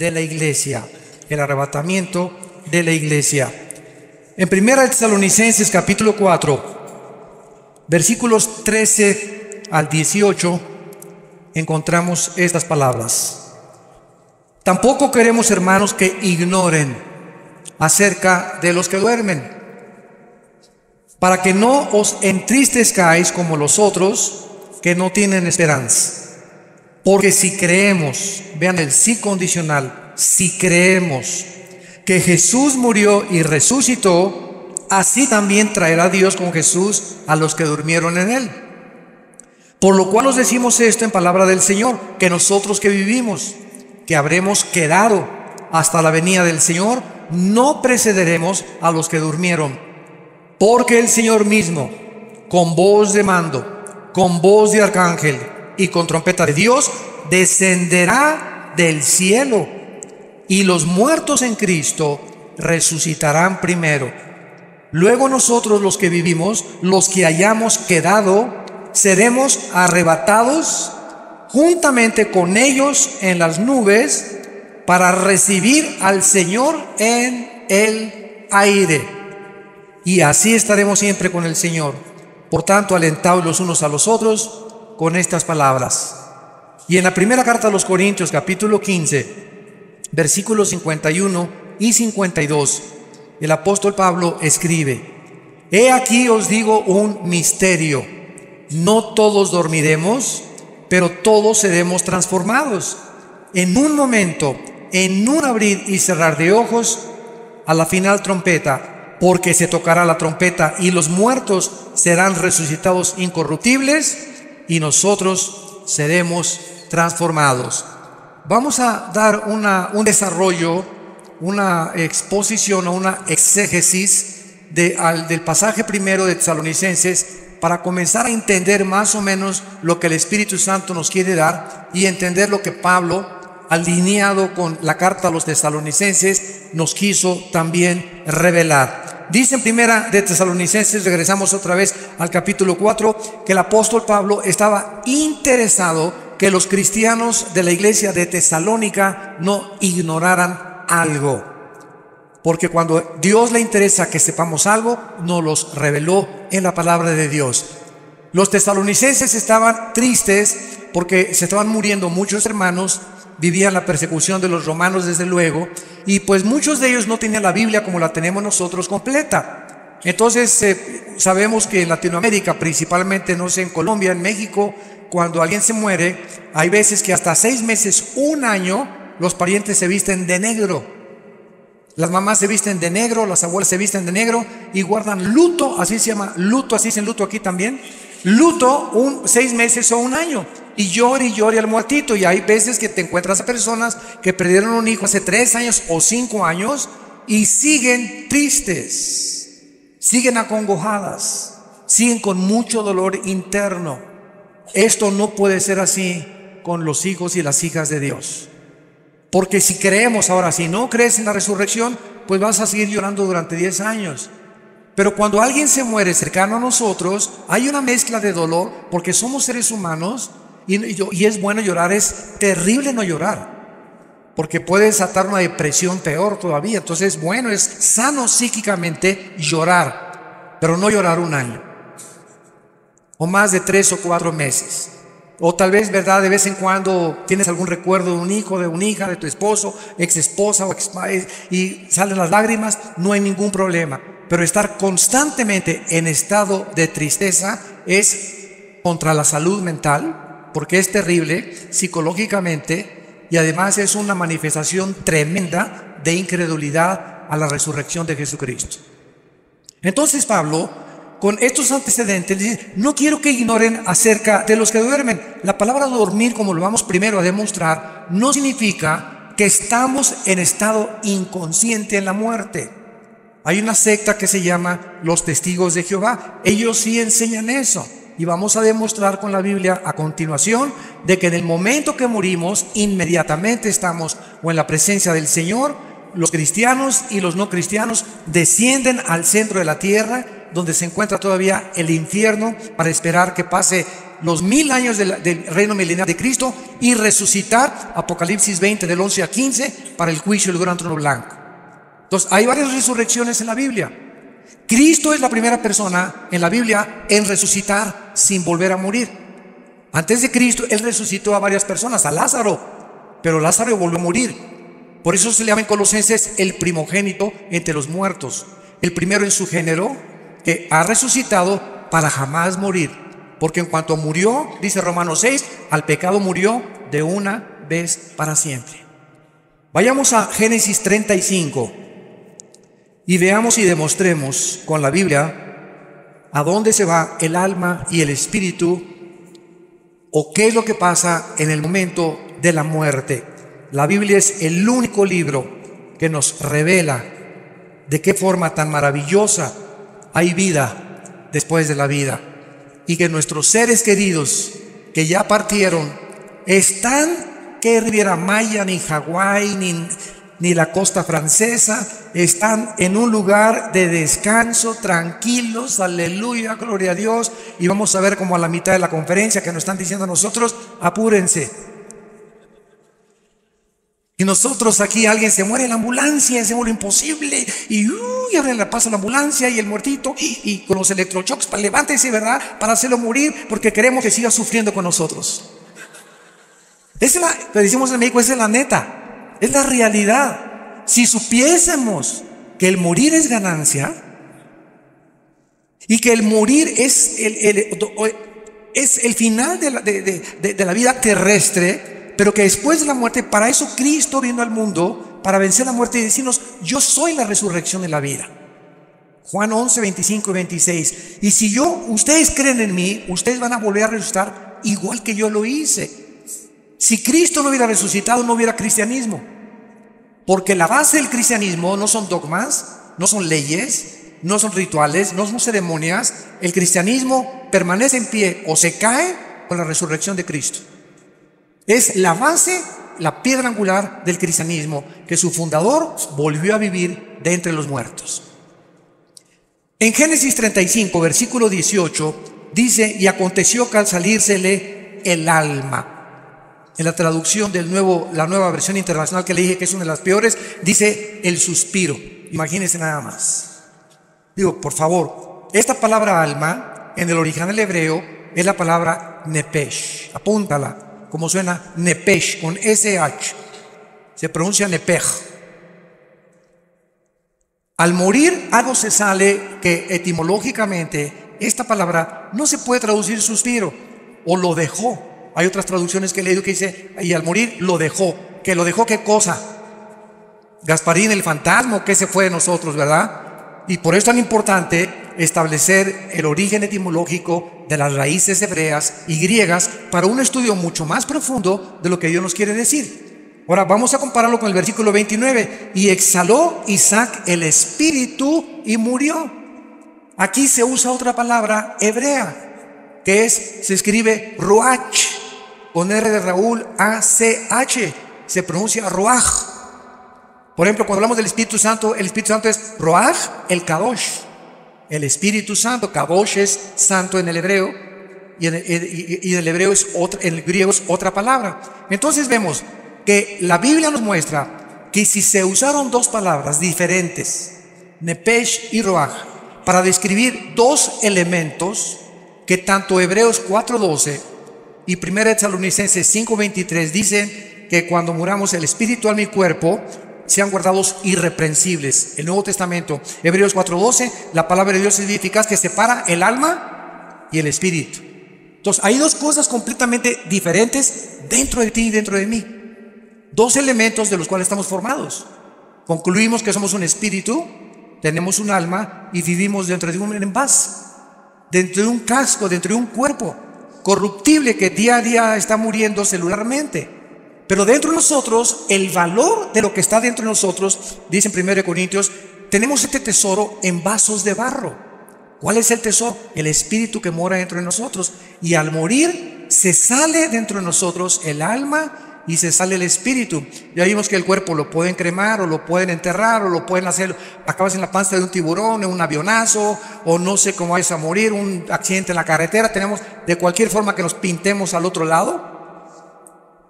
de la iglesia, el arrebatamiento de la iglesia. En 1 Tesalonicenses capítulo 4, versículos 13 al 18, encontramos estas palabras. Tampoco queremos, hermanos, que ignoren acerca de los que duermen, para que no os entristezcáis como los otros que no tienen esperanza. Porque si creemos, vean el sí condicional, si creemos que Jesús murió y resucitó, así también traerá Dios con Jesús a los que durmieron en él. Por lo cual os decimos esto en palabra del Señor, que nosotros que vivimos, que habremos quedado hasta la venida del Señor, no precederemos a los que durmieron. Porque el Señor mismo, con voz de mando, con voz de arcángel y con trompeta de Dios, descenderá del cielo, y los muertos en Cristo resucitarán primero. Luego nosotros los que vivimos, los que hayamos quedado, seremos arrebatados juntamente con ellos en las nubes para recibir al Señor en el aire. Y así estaremos siempre con el Señor. Por tanto, alentaos los unos a los otros con estas palabras. Y en la primera carta a los Corintios, capítulo 15, versículos 51 y 52, el apóstol Pablo escribe: He aquí os digo un misterio, no todos dormiremos, pero todos seremos transformados, en un momento, en un abrir y cerrar de ojos, a la final trompeta, porque se tocará la trompeta y los muertos serán resucitados incorruptibles y nosotros seremos transformados. Vamos a dar un desarrollo, una exposición o una exégesis del pasaje primero de Tesalonicenses para comenzar a entender más o menos lo que el Espíritu Santo nos quiere dar y entender lo que Pablo, alineado con la carta a los tesalonicenses, nos quiso también revelar. Dice en primera de Tesalonicenses, regresamos otra vez al capítulo 4, que el apóstol Pablo estaba interesado que los cristianos de la iglesia de Tesalónica no ignoraran algo, porque cuando Dios le interesa que sepamos algo, nos los reveló en la palabra de Dios. Los tesalonicenses estaban tristes porque se estaban muriendo muchos hermanos, vivían la persecución de los romanos desde luego, y pues muchos de ellos no tenían la Biblia como la tenemos nosotros completa. Entonces sabemos que en Latinoamérica, principalmente, no sé, en Colombia, en México, cuando alguien se muere, hay veces que hasta 6 meses, un año, los parientes se visten de negro. Las mamás se visten de negro, las abuelas se visten de negro y guardan luto, así se llama luto, así dicen luto aquí también. Luto 6 meses o un año. Y llore al muertito. Y hay veces que te encuentras a personas que perdieron un hijo hace 3 años o 5 años y siguen tristes, siguen acongojadas, siguen con mucho dolor interno. Esto no puede ser así con los hijos y las hijas de Dios. Porque si creemos ahora, si no crees en la resurrección, pues vas a seguir llorando durante 10 años. Pero cuando alguien se muere cercano a nosotros, hay una mezcla de dolor, porque somos seres humanos y es bueno llorar. Es terrible no llorar, porque puede desatar una depresión peor todavía. Entonces, bueno, es sano psíquicamente llorar, pero no llorar un año, o más de 3 o 4 meses. O tal vez, ¿verdad?, de vez en cuando tienes algún recuerdo de un hijo, de una hija, de tu esposo, ex esposa y salen las lágrimas, no hay ningún problema. Pero estar constantemente en estado de tristeza es contra la salud mental, porque es terrible psicológicamente y además es una manifestación tremenda de incredulidad a la resurrección de Jesucristo. Entonces Pablo, con estos antecedentes, dice: no quiero que ignoren acerca de los que duermen. La palabra dormir, como lo vamos primero a demostrar, no significa que estamos en estado inconsciente en la muerte. Hay una secta que se llama los Testigos de Jehová. Ellos sí enseñan eso. Y vamos a demostrar con la Biblia a continuación de que en el momento que morimos, inmediatamente estamos o en la presencia del Señor. Los cristianos y los no cristianos descienden al centro de la tierra, donde se encuentra todavía el infierno, para esperar que pase los 1000 años del reino milenial de Cristo y resucitar, Apocalipsis 20 del 11 al 15, para el juicio del gran trono blanco. Entonces, hay varias resurrecciones en la Biblia. Cristo es la primera persona en la Biblia en resucitar sin volver a morir. Antes de Cristo, Él resucitó a varias personas, a Lázaro, pero Lázaro volvió a morir. Por eso se le llama en Colosenses el primogénito entre los muertos, el primero en su género que ha resucitado para jamás morir. Porque en cuanto murió, dice Romanos 6, al pecado murió de una vez para siempre. Vayamos a Génesis 35 y veamos y demostremos con la Biblia a dónde se va el alma y el espíritu, o qué es lo que pasa en el momento de la muerte. La Biblia es el único libro que nos revela de qué forma tan maravillosa hay vida después de la vida, y que nuestros seres queridos que ya partieron están, que Riviera Maya, ni Hawái, ni la costa francesa, están en un lugar de descanso, tranquilos, aleluya, gloria a Dios. Y vamos a ver como a la mitad de la conferencia que nos están diciendo a nosotros, apúrense. Y nosotros aquí, alguien se muere en la ambulancia, se muere imposible, y abren la paso a la ambulancia y el muertito, y con los electroshocks, levántese, ¿verdad?, para hacerlo morir, porque queremos que siga sufriendo con nosotros. Le decimos en México, esa es la neta, es la realidad. Si supiésemos que el morir es ganancia, y que el morir es el final de la vida terrestre, pero que después de la muerte, para eso Cristo vino al mundo, para vencer la muerte y decirnos, yo soy la resurrección y la vida. Juan 11, 25 y 26. Y si ustedes creen en mí, ustedes van a volver a resucitar igual que yo lo hice. Si Cristo no hubiera resucitado, no hubiera cristianismo. Porque la base del cristianismo no son dogmas, no son leyes, no son rituales, no son ceremonias. El cristianismo permanece en pie o se cae con la resurrección de Cristo. Es la base, la piedra angular del cristianismo, que su fundador volvió a vivir de entre los muertos. En Génesis 35, versículo 18, dice, y aconteció que al salírsele el alma. En la traducción la nueva versión internacional que le dije que es una de las peores, dice el suspiro. Imagínense nada más. Digo, por favor, esta palabra alma, en el original hebreo, es la palabra nepesh. Apúntala. Como suena nepesh, con SH, se pronuncia nepej. Al morir algo se sale que etimológicamente esta palabra no se puede traducir suspiro, o lo dejó. Hay otras traducciones que he leído que dice, y al morir lo dejó. ¿Que lo dejó qué cosa? Gasparín el fantasma, que se fue de nosotros, ¿verdad? Y por eso es tan importante establecer el origen etimológico de las raíces hebreas y griegas para un estudio mucho más profundo de lo que Dios nos quiere decir. Ahora vamos a compararlo con el versículo 29. Y exhaló Isaac el espíritu y murió. Aquí se usa otra palabra hebrea que se escribe ruach, con R de Raúl, A-C-H, se pronuncia ruach. Por ejemplo, cuando hablamos del Espíritu Santo, el Espíritu Santo es ruach el kadosh. El Espíritu Santo, kadosh es santo en el hebreo, y en el hebreo en el griego es otra palabra. Entonces vemos que la Biblia nos muestra que si se usaron dos palabras diferentes, nepesh y ruach, para describir dos elementos que tanto Hebreos 4:12 y 1 Tesalonicenses 5:23 dicen que cuando muramos el espíritu, alma y cuerpo sean guardados irreprensibles. El Nuevo Testamento, Hebreos 4:12, la palabra de Dios es eficaz, que separa el alma y el espíritu. Entonces hay dos cosas completamente diferentes dentro de ti y dentro de mí. Dos elementos de los cuales estamos formados. Concluimos que somos un espíritu, tenemos un alma y vivimos dentro de un envase, dentro de un casco, dentro de un cuerpo corruptible que día a día está muriendo celularmente. Pero dentro de nosotros, el valor de lo que está dentro de nosotros, dice en 1 Corintios, tenemos este tesoro en vasos de barro. ¿Cuál es el tesoro? El espíritu que mora dentro de nosotros. Y al morir, se sale dentro de nosotros el alma y se sale el espíritu. Ya vimos que el cuerpo lo pueden cremar, o lo pueden enterrar, o lo pueden hacer, acabas en la panza de un tiburón, en un avionazo, o no sé cómo vayas a morir, un accidente en la carretera. Tenemos de cualquier forma que nos pintemos al otro lado,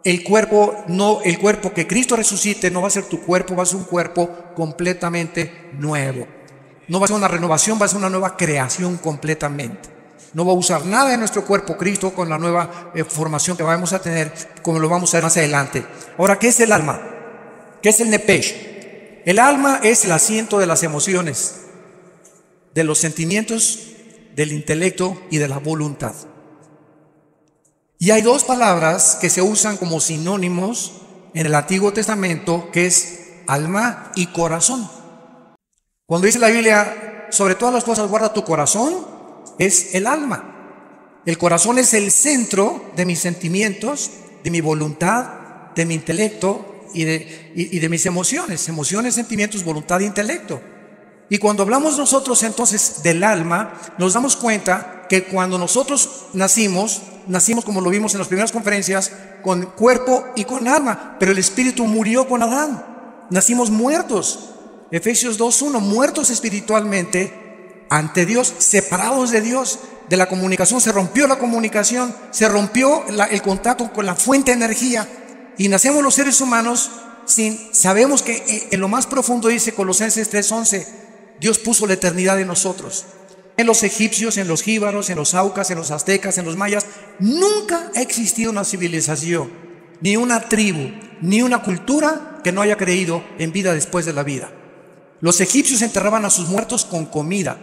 el cuerpo que Cristo resucite no va a ser tu cuerpo, va a ser un cuerpo completamente nuevo. No va a ser una renovación, va a ser una nueva creación completamente. No va a usar nada de nuestro cuerpo Cristo con la nueva formación que vamos a tener, como lo vamos a ver más adelante. Ahora, ¿qué es el alma? ¿Qué es el nepesh? El alma es el asiento de las emociones, de los sentimientos, del intelecto y de la voluntad. Y hay dos palabras que se usan como sinónimos en el Antiguo Testamento, que es alma y corazón. Cuando dice la Biblia, sobre todas las cosas guarda tu corazón, es el alma. El corazón es el centro de mis sentimientos, de mi voluntad, de mi intelecto y de mis emociones, sentimientos, voluntad e intelecto. Y cuando hablamos nosotros entonces del alma, nos damos cuenta que cuando nosotros nacimos como lo vimos en las primeras conferencias, con cuerpo y con alma, pero el espíritu murió con Adán. Nacimos muertos. Efesios 2:1, muertos espiritualmente ante Dios, separados de Dios, de la comunicación. Se rompió la comunicación, se rompió el contacto con la fuente de energía, y nacemos los seres humanos sabemos que en lo más profundo, dice Colosenses 3:11, Dios puso la eternidad en nosotros. En los egipcios, en los jíbaros, en los aucas, en los aztecas, en los mayas, nunca ha existido una civilización, ni una tribu, ni una cultura que no haya creído en vida después de la vida. Los egipcios enterraban a sus muertos con comida,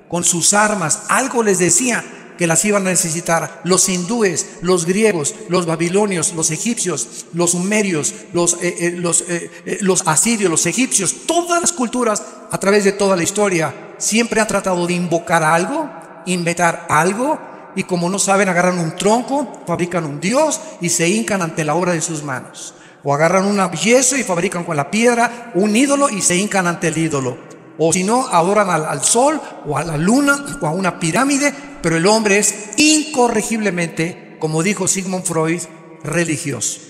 con sus armas. Algo les decía que las iban a necesitar. Los hindúes, los griegos, los babilonios, los egipcios, los sumerios, los asirios, los egipcios, todas las culturas a través de toda la historia siempre han tratado de invocar algo, inventar algo, y como no saben, agarran un tronco, fabrican un dios y se hincan ante la obra de sus manos. O agarran un yeso y fabrican con la piedra un ídolo y se hincan ante el ídolo. O si no, adoran al sol o a la luna o a una pirámide, pero el hombre es incorregiblemente, como dijo Sigmund Freud, religioso.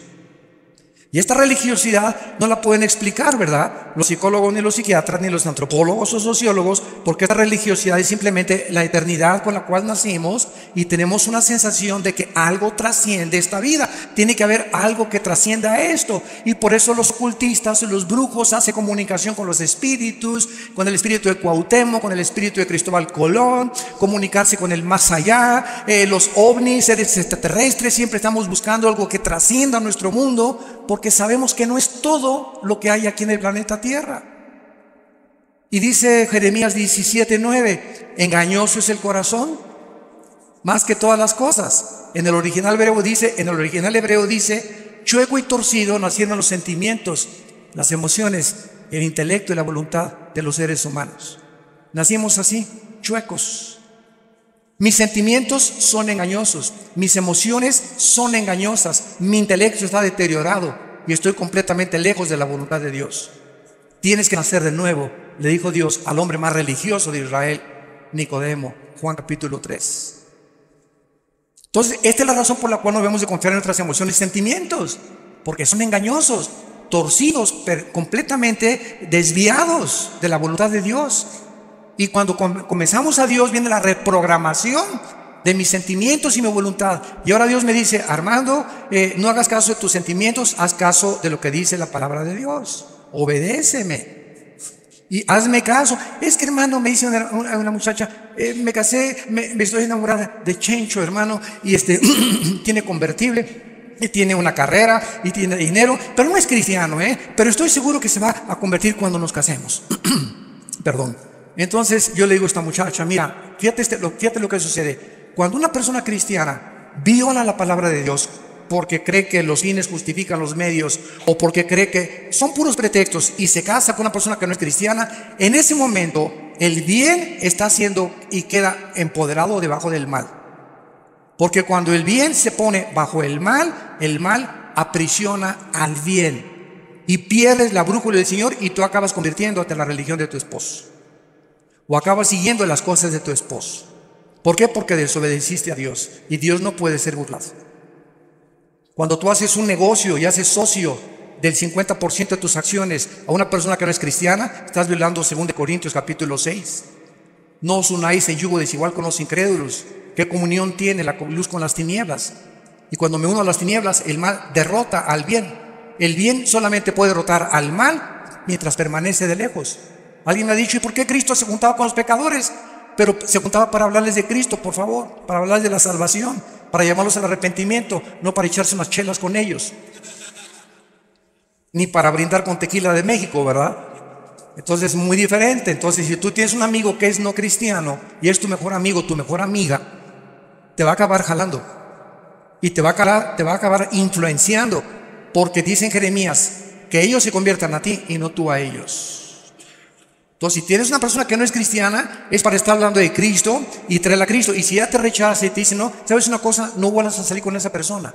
Y esta religiosidad no la pueden explicar, ¿verdad? Los psicólogos, ni los psiquiatras, ni los antropólogos o sociólogos, porque esta religiosidad es simplemente la eternidad con la cual nacimos y tenemos una sensación de que algo trasciende esta vida. Tiene que haber algo que trascienda esto. Y por eso los ocultistas, los brujos, hacen comunicación con los espíritus, con el espíritu de Cuauhtémoc, con el espíritu de Cristóbal Colón, comunicarse con el más allá, los ovnis, seres extraterrestres. Siempre estamos buscando algo que trascienda nuestro mundo, porque sabemos que no es todo lo que hay aquí en el planeta Tierra. Y dice Jeremías 17:9, engañoso es el corazón más que todas las cosas. En el original hebreo dice, chueco y torcido nacieron los sentimientos, las emociones, el intelecto y la voluntad de los seres humanos. Nacimos así, chuecos. Mis sentimientos son engañosos, mis emociones son engañosas, mi intelecto está deteriorado y estoy completamente lejos de la voluntad de Dios. Tienes que nacer de nuevo, le dijo Dios al hombre más religioso de Israel, Nicodemo, Juan capítulo 3. Entonces, esta es la razón por la cual no debemos de confiar en nuestras emociones y sentimientos, porque son engañosos, torcidos, completamente desviados de la voluntad de Dios. Y cuando comenzamos a Dios, viene la reprogramación de mis sentimientos y mi voluntad. Y ahora Dios me dice, Armando, no hagas caso de tus sentimientos, haz caso de lo que dice la palabra de Dios. Obedéceme y hazme caso. Es que, hermano, me dice una muchacha, me casé, me estoy enamorada de Chencho, hermano, y tiene convertible, y tiene una carrera, y tiene dinero, pero no es cristiano, pero estoy seguro que se va a convertir cuando nos casemos. Perdón. Entonces yo le digo a esta muchacha, mira, fíjate lo que sucede. Cuando una persona cristiana viola la palabra de Dios porque cree que los fines justifican los medios, o porque cree que son puros pretextos, y se casa con una persona que no es cristiana, en ese momento el bien está haciendo y queda empoderado debajo del mal. Porque cuando el bien se pone bajo el mal aprisiona al bien y pierdes la brújula del Señor, y tú acabas convirtiéndote en la religión de tu esposo, o acabas siguiendo las cosas de tu esposo. ¿Por qué? Porque desobedeciste a Dios, y Dios no puede ser burlado. Cuando tú haces un negocio y haces socio del 50% de tus acciones a una persona que no es cristiana, estás violando 2 Corintios capítulo 6. No os unáis en yugo desigual con los incrédulos. ¿Qué comunión tiene la luz con las tinieblas? Y cuando me uno a las tinieblas, el mal derrota al bien. El bien solamente puede derrotar al mal mientras permanece de lejos. Alguien me ha dicho, ¿y por qué Cristo se juntaba con los pecadores? Pero se juntaba para hablarles de Cristo, por favor, para hablarles de la salvación, para llamarlos al arrepentimiento, no para echarse unas chelas con ellos, ni para brindar con tequila de México, ¿verdad? Entonces es muy diferente. Entonces, si tú tienes un amigo que es no cristiano y es tu mejor amigo, tu mejor amiga, te va a acabar jalando y te va a acabar influenciando, porque dice en Jeremías que ellos se conviertan a ti y no tú a ellos. Entonces, si tienes una persona que no es cristiana, es para estar hablando de Cristo y traerla a Cristo. Y si ya te rechaza y te dice, no, ¿sabes una cosa? No vuelvas a salir con esa persona,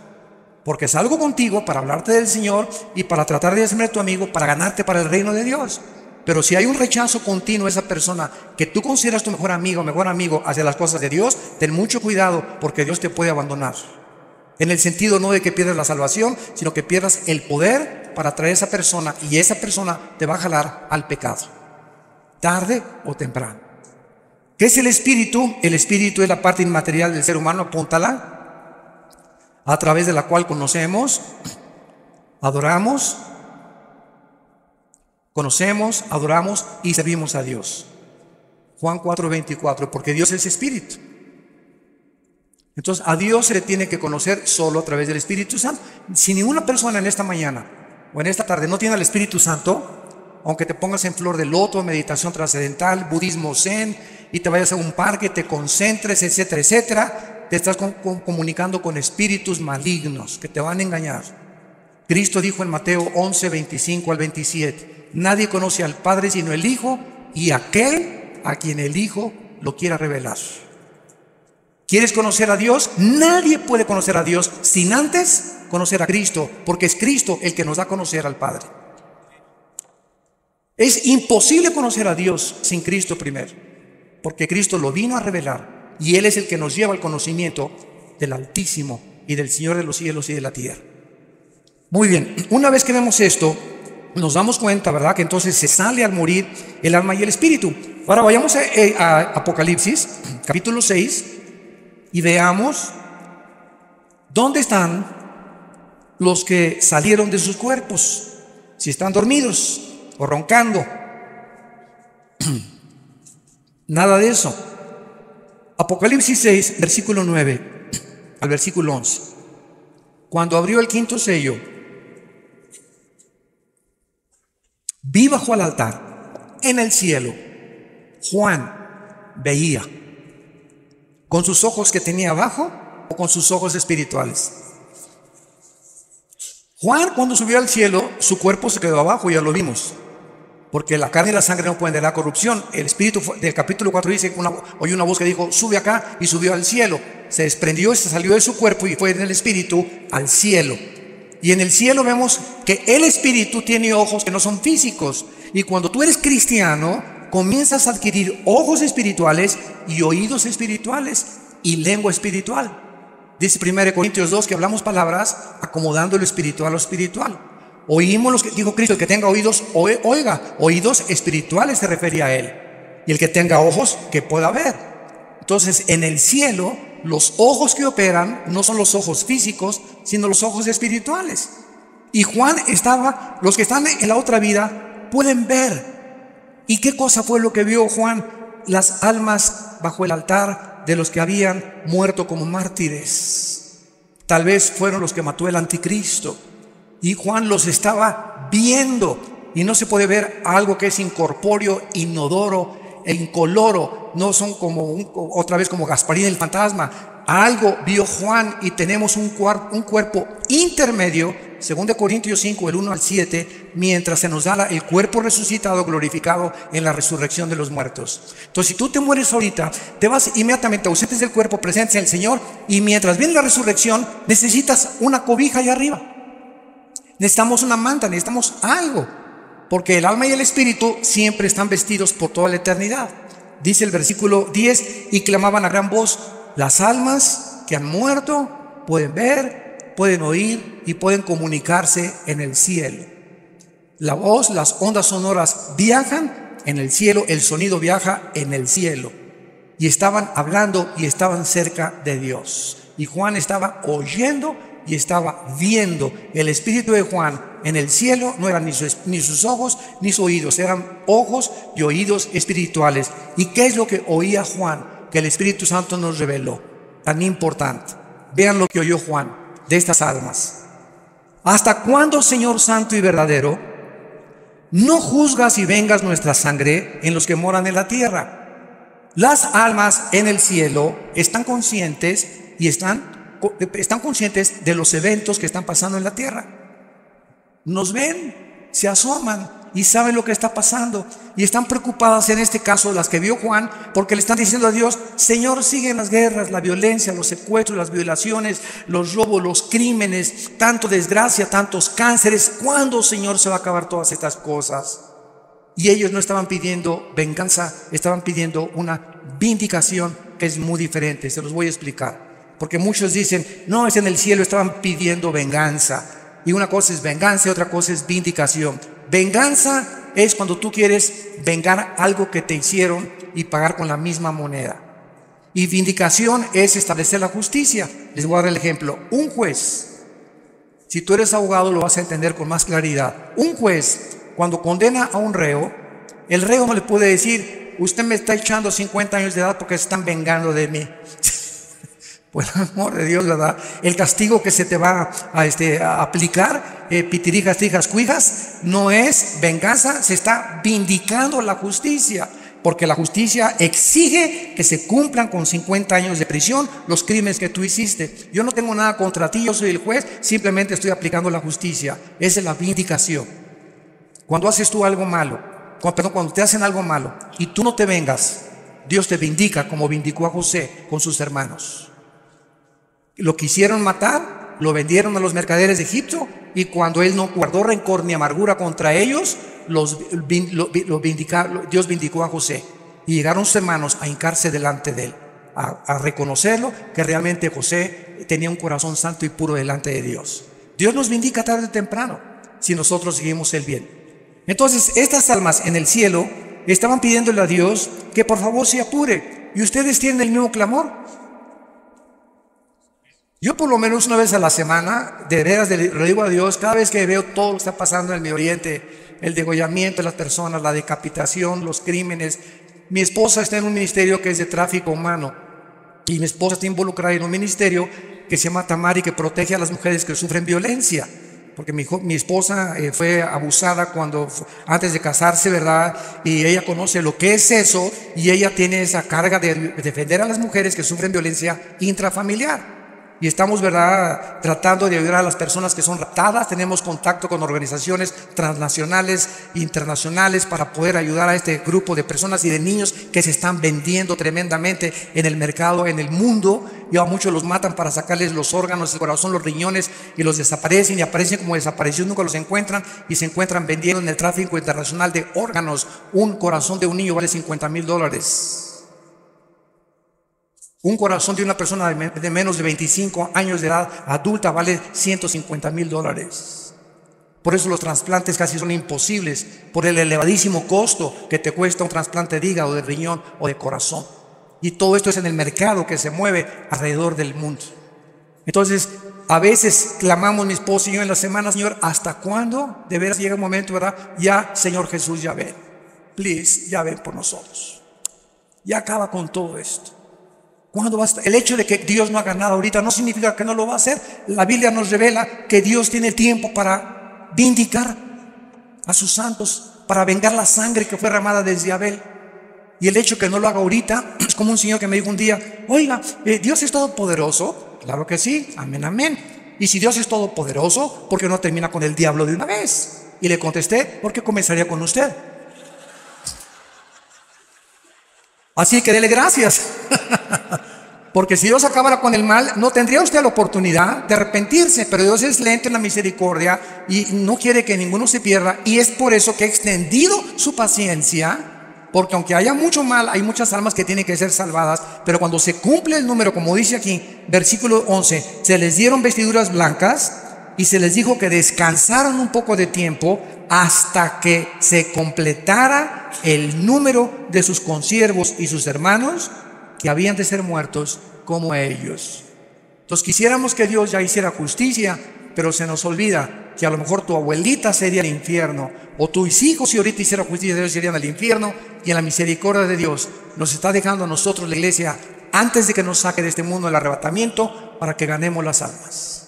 porque salgo contigo para hablarte del Señor y para tratar de hacerme tu amigo, para ganarte para el reino de Dios. Pero si hay un rechazo continuo a esa persona que tú consideras tu mejor amigo hacia las cosas de Dios, ten mucho cuidado, porque Dios te puede abandonar. En el sentido no de que pierdas la salvación, sino que pierdas el poder para traer a esa persona, y esa persona te va a jalar al pecado, tarde o temprano. ¿Qué es el espíritu? El espíritu es la parte inmaterial del ser humano, apúntala, a través de la cual conocemos, adoramos y servimos a Dios. Juan 4:24, porque Dios es espíritu. Entonces a Dios se le tiene que conocer solo a través del Espíritu Santo. Si ninguna persona en esta mañana o en esta tarde no tiene al Espíritu Santo, aunque te pongas en flor de loto, meditación trascendental, budismo zen, y te vayas a un parque, te concentres, etcétera, etcétera, te estás comunicando con espíritus malignos que te van a engañar. Cristo dijo en Mateo 11:25 al 27, nadie conoce al Padre sino el Hijo, y aquel a quien el Hijo lo quiera revelar. ¿Quieres conocer a Dios? Nadie puede conocer a Dios sin antes conocer a Cristo, porque es Cristo el que nos da a conocer al Padre. Es imposible conocer a Dios sin Cristo primero, porque Cristo lo vino a revelar, y Él es el que nos lleva al conocimiento del Altísimo y del Señor de los cielos y de la tierra. Muy bien, una vez que vemos esto, nos damos cuenta, ¿verdad?, que entonces se sale al morir el alma y el espíritu. Ahora vayamos a Apocalipsis, capítulo 6, y veamos dónde están los que salieron de sus cuerpos, si están dormidos o roncando. Nada de eso. Apocalipsis 6, versículo 9 al versículo 11. Cuando abrió el quinto sello, vi bajo el altar, en el cielo, Juan veía con sus ojos que tenía abajo o con sus ojos espirituales. Juan, cuando subió al cielo, su cuerpo se quedó abajo, ya lo vimos, porque la carne y la sangre no pueden de la corrupción. El espíritu del capítulo 4 dice, oyó una voz que dijo, sube acá, y subió al cielo. Se desprendió y se salió de su cuerpo y fue en el espíritu al cielo. Y en el cielo vemos que el espíritu tiene ojos que no son físicos. Y cuando tú eres cristiano, comienzas a adquirir ojos espirituales y oídos espirituales y lengua espiritual. Dice 1 Corintios 2 que hablamos palabras acomodando lo espiritual a lo espiritual. Oímos los que dijo Cristo, el que tenga oídos, oiga. Oídos espirituales se refería a él. Y el que tenga ojos, que pueda ver. Entonces, en el cielo, los ojos que operan no son los ojos físicos, sino los ojos espirituales. Y Juan los que están en la otra vida pueden ver. ¿Y qué cosa fue lo que vio Juan? Las almas bajo el altar de los que habían muerto como mártires. Tal vez fueron los que mató el anticristo. Y Juan los estaba viendo. Y no se puede ver algo que es incorpóreo, inodoro e incoloro. No son otra vez como Gasparín el fantasma. Algo vio Juan, y tenemos un cuerpo intermedio, 2 Corintios 5, el 1 al 7, mientras se nos da el cuerpo resucitado, glorificado en la resurrección de los muertos. Entonces, si tú te mueres ahorita, te vas inmediatamente ausentes del cuerpo, presentes en el Señor, y mientras viene la resurrección, necesitas una cobija allá arriba. Necesitamos una manta, necesitamos algo, porque el alma y el espíritu siempre están vestidos por toda la eternidad. Dice el versículo 10, y clamaban a gran voz, las almas que han muerto pueden ver, pueden oír y pueden comunicarse en el cielo. La voz, las ondas sonoras viajan en el cielo, el sonido viaja en el cielo. y estaban hablando y estaban cerca de Dios. Y Juan estaba oyendo y estaba viendo. El espíritu de Juan en el cielo no eran ni sus ojos ni sus oídos, eran ojos y oídos espirituales. ¿Y qué es lo que oía Juan? Que el Espíritu Santo nos reveló. Tan importante. Vean lo que oyó Juan de estas almas. ¿Hasta cuándo, Señor santo y verdadero, no juzgas y vengas nuestra sangre en los que moran en la tierra? Las almas en el cielo están conscientes y están conscientes de los eventos que están pasando en la tierra. Nos ven, se asoman y saben lo que está pasando. Y están preocupadas, en este caso las que vio Juan, porque le están diciendo a Dios: Señor, siguen las guerras, la violencia, los secuestros, las violaciones, los robos, los crímenes, tanto desgracia, tantos cánceres. ¿Cuándo, Señor, se va a acabar todas estas cosas? Y ellos no estaban pidiendo venganza, estaban pidiendo una vindicación que es muy diferente. Se los voy a explicar. Porque muchos dicen: no, es en el cielo, estaban pidiendo venganza. Y una cosa es venganza y otra cosa es vindicación. Venganza es cuando tú quieres vengar algo que te hicieron y pagar con la misma moneda. Y vindicación es establecer la justicia. Les voy a dar el ejemplo. Un juez, si tú eres abogado lo vas a entender con más claridad. Un juez, cuando condena a un reo, el reo no le puede decir: usted me está echando 50 años de edad porque se están vengando de mí. Por el amor de Dios, ¿verdad? El castigo que se te va a aplicar, pitirijas, trijas, cuijas, no es venganza, se está vindicando la justicia. Porque la justicia exige que se cumplan con 50 años de prisión los crímenes que tú hiciste. Yo no tengo nada contra ti, yo soy el juez, simplemente estoy aplicando la justicia. Esa es la vindicación. Cuando haces tú algo malo, cuando te hacen algo malo y tú no te vengas, Dios te vindica como vindicó a José con sus hermanos. Lo quisieron matar, lo vendieron a los mercaderes de Egipto, y cuando él no guardó rencor ni amargura contra ellos, Dios vindicó a José. Y llegaron sus hermanos a hincarse delante de él, a reconocerlo, que realmente José tenía un corazón santo y puro delante de Dios. Dios nos vindica tarde o temprano si nosotros seguimos el bien. Entonces estas almas en el cielo estaban pidiéndole a Dios que por favor se apure. ¿Y ustedes tienen el mismo clamor? Yo por lo menos una vez a la semana, de veras le digo a Dios, cada vez que veo todo lo que está pasando en el Medio Oriente, el degollamiento de las personas, la decapitación, los crímenes. Mi esposa está en un ministerio que es de tráfico humano, y mi esposa está involucrada en un ministerio que se llama Tamari, que protege a las mujeres que sufren violencia. Porque mi esposa fue abusada antes de casarse, ¿verdad? Y ella conoce lo que es eso, y ella tiene esa carga de defender a las mujeres que sufren violencia intrafamiliar. Y estamos, ¿verdad?, tratando de ayudar a las personas que son raptadas. Tenemos contacto con organizaciones transnacionales e internacionales para poder ayudar a este grupo de personas y de niños que se están vendiendo tremendamente en el mercado, en el mundo. Y a muchos los matan para sacarles los órganos, el corazón, los riñones, y los desaparecen y aparecen como desaparecidos, nunca los encuentran, y se encuentran vendiendo en el tráfico internacional de órganos. Un corazón de un niño vale $50,000. Un corazón de una persona de menos de 25 años de edad adulta vale $150,000. Por eso los trasplantes casi son imposibles, por el elevadísimo costo que te cuesta un trasplante de hígado, de riñón o de corazón. Y todo esto es en el mercado que se mueve alrededor del mundo. Entonces, a veces clamamos mi esposo y yo en la semana: Señor, ¿hasta cuándo? De veras llega un momento, ¿verdad? Ya, Señor Jesús, ya ven. Please, ya ven por nosotros. Ya acaba con todo esto. ¿Cuándo va a estar? El hecho de que Dios no haga nada ahorita no significa que no lo va a hacer. La Biblia nos revela que Dios tiene tiempo para vindicar a sus santos, para vengar la sangre que fue derramada desde Abel. Y el hecho de que no lo haga ahorita es como un señor que me dijo un día: oiga, ¿Dios es todopoderoso? Claro que sí, amén, amén. Y si Dios es todopoderoso, ¿por qué no termina con el diablo de una vez? Y le contesté: ¿por qué comenzaría con usted? Así que dele gracias. Porque si Dios acabara con el mal, no tendría usted la oportunidad de arrepentirse. Pero Dios es lento en la misericordia y no quiere que ninguno se pierda. Y es por eso que ha extendido su paciencia. Porque aunque haya mucho mal, hay muchas almas que tienen que ser salvadas. Pero cuando se cumple el número, como dice aquí, versículo 11, se les dieron vestiduras blancas y se les dijo que descansaran un poco de tiempo hasta que se completara el número de sus consiervos y sus hermanos, que habían de ser muertos como ellos. Entonces quisiéramos que Dios ya hiciera justicia, pero se nos olvida que a lo mejor tu abuelita sería el infierno, o tus hijos, si ahorita hiciera justicia, Dios serían al infierno, y en la misericordia de Dios nos está dejando a nosotros la iglesia antes de que nos saque de este mundo el arrebatamiento, para que ganemos las almas.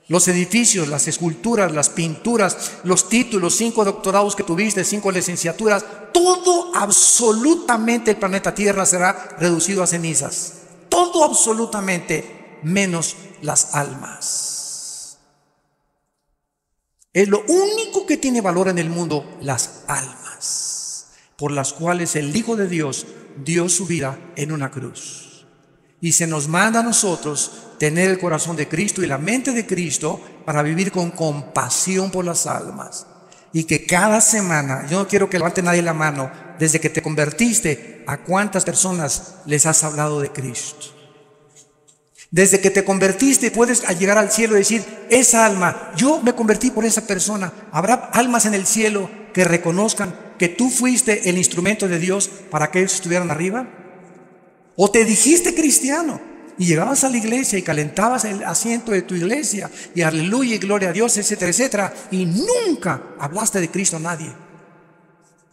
Los edificios, las esculturas, las pinturas, los títulos, 5 doctorados que tuviste, 5 licenciaturas, todo absolutamente el planeta Tierra será reducido a cenizas. Todo absolutamente, menos las almas. Es lo único que tiene valor en el mundo, las almas, por las cuales el Hijo de Dios dio su vida en una cruz. Y se nos manda a nosotros tener el corazón de Cristo y la mente de Cristo para vivir con compasión por las almas. Y que cada semana, yo no quiero que levante nadie la mano, desde que te convertiste, ¿a cuántas personas les has hablado de Cristo? Desde que te convertiste puedes llegar al cielo y decir, esa alma, yo me convertí por esa persona. ¿Habrá almas en el cielo que reconozcan que tú fuiste el instrumento de Dios para que ellos estuvieran arriba? ¿O te dijiste cristiano y llegabas a la iglesia y calentabas el asiento de tu iglesia y aleluya y gloria a Dios, etcétera, etcétera, y nunca hablaste de Cristo a nadie?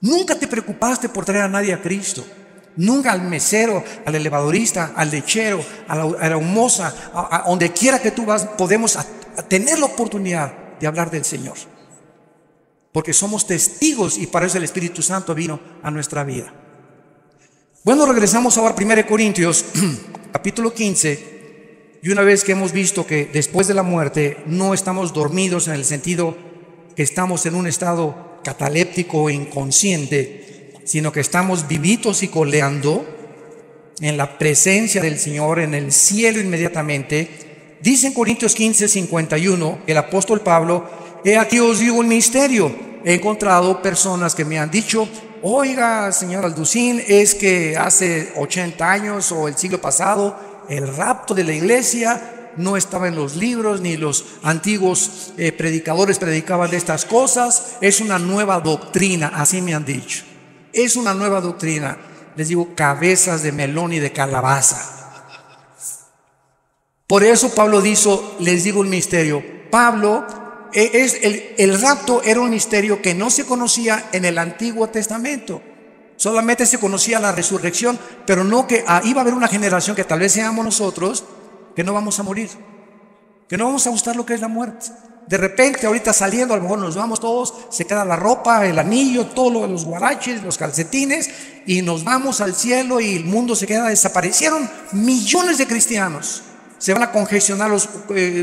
Nunca te preocupaste por traer a nadie a Cristo. Nunca al mesero, al elevadorista, al lechero, a la humosa, a donde quiera que tú vas, podemos tener la oportunidad de hablar del Señor. Porque somos testigos y para eso el Espíritu Santo vino a nuestra vida. Bueno, regresamos ahora a 1 Corintios, capítulo 15. Y una vez que hemos visto que después de la muerte no estamos dormidos en el sentido que estamos en un estado cataléptico e inconsciente, sino que estamos vivitos y coleando en la presencia del Señor, en el cielo inmediatamente. Dice en Corintios 15, 51, el apóstol Pablo, he aquí os digo un misterio. He encontrado personas que me han dicho, oiga, señor Alducín, es que hace 80 años o el siglo pasado, el rapto de la iglesia no estaba en los libros, ni los antiguos predicadores predicaban de estas cosas. Es una nueva doctrina, así me han dicho. Es una nueva doctrina. Les digo, cabezas de melón y de calabaza. Por eso Pablo dijo, les digo un misterio. Pablo, el rapto era un misterio que no se conocía en el Antiguo Testamento. Solamente se conocía la resurrección, pero no que iba a haber una generación que tal vez seamos nosotros, que no vamos a morir, que no vamos a gustar lo que es la muerte. De repente, ahorita saliendo, a lo mejor nos vamos todos, se queda la ropa, el anillo, todo los guaraches, los calcetines, y nos vamos al cielo y el mundo se queda. Desaparecieron millones de cristianos. Se van a congestionar los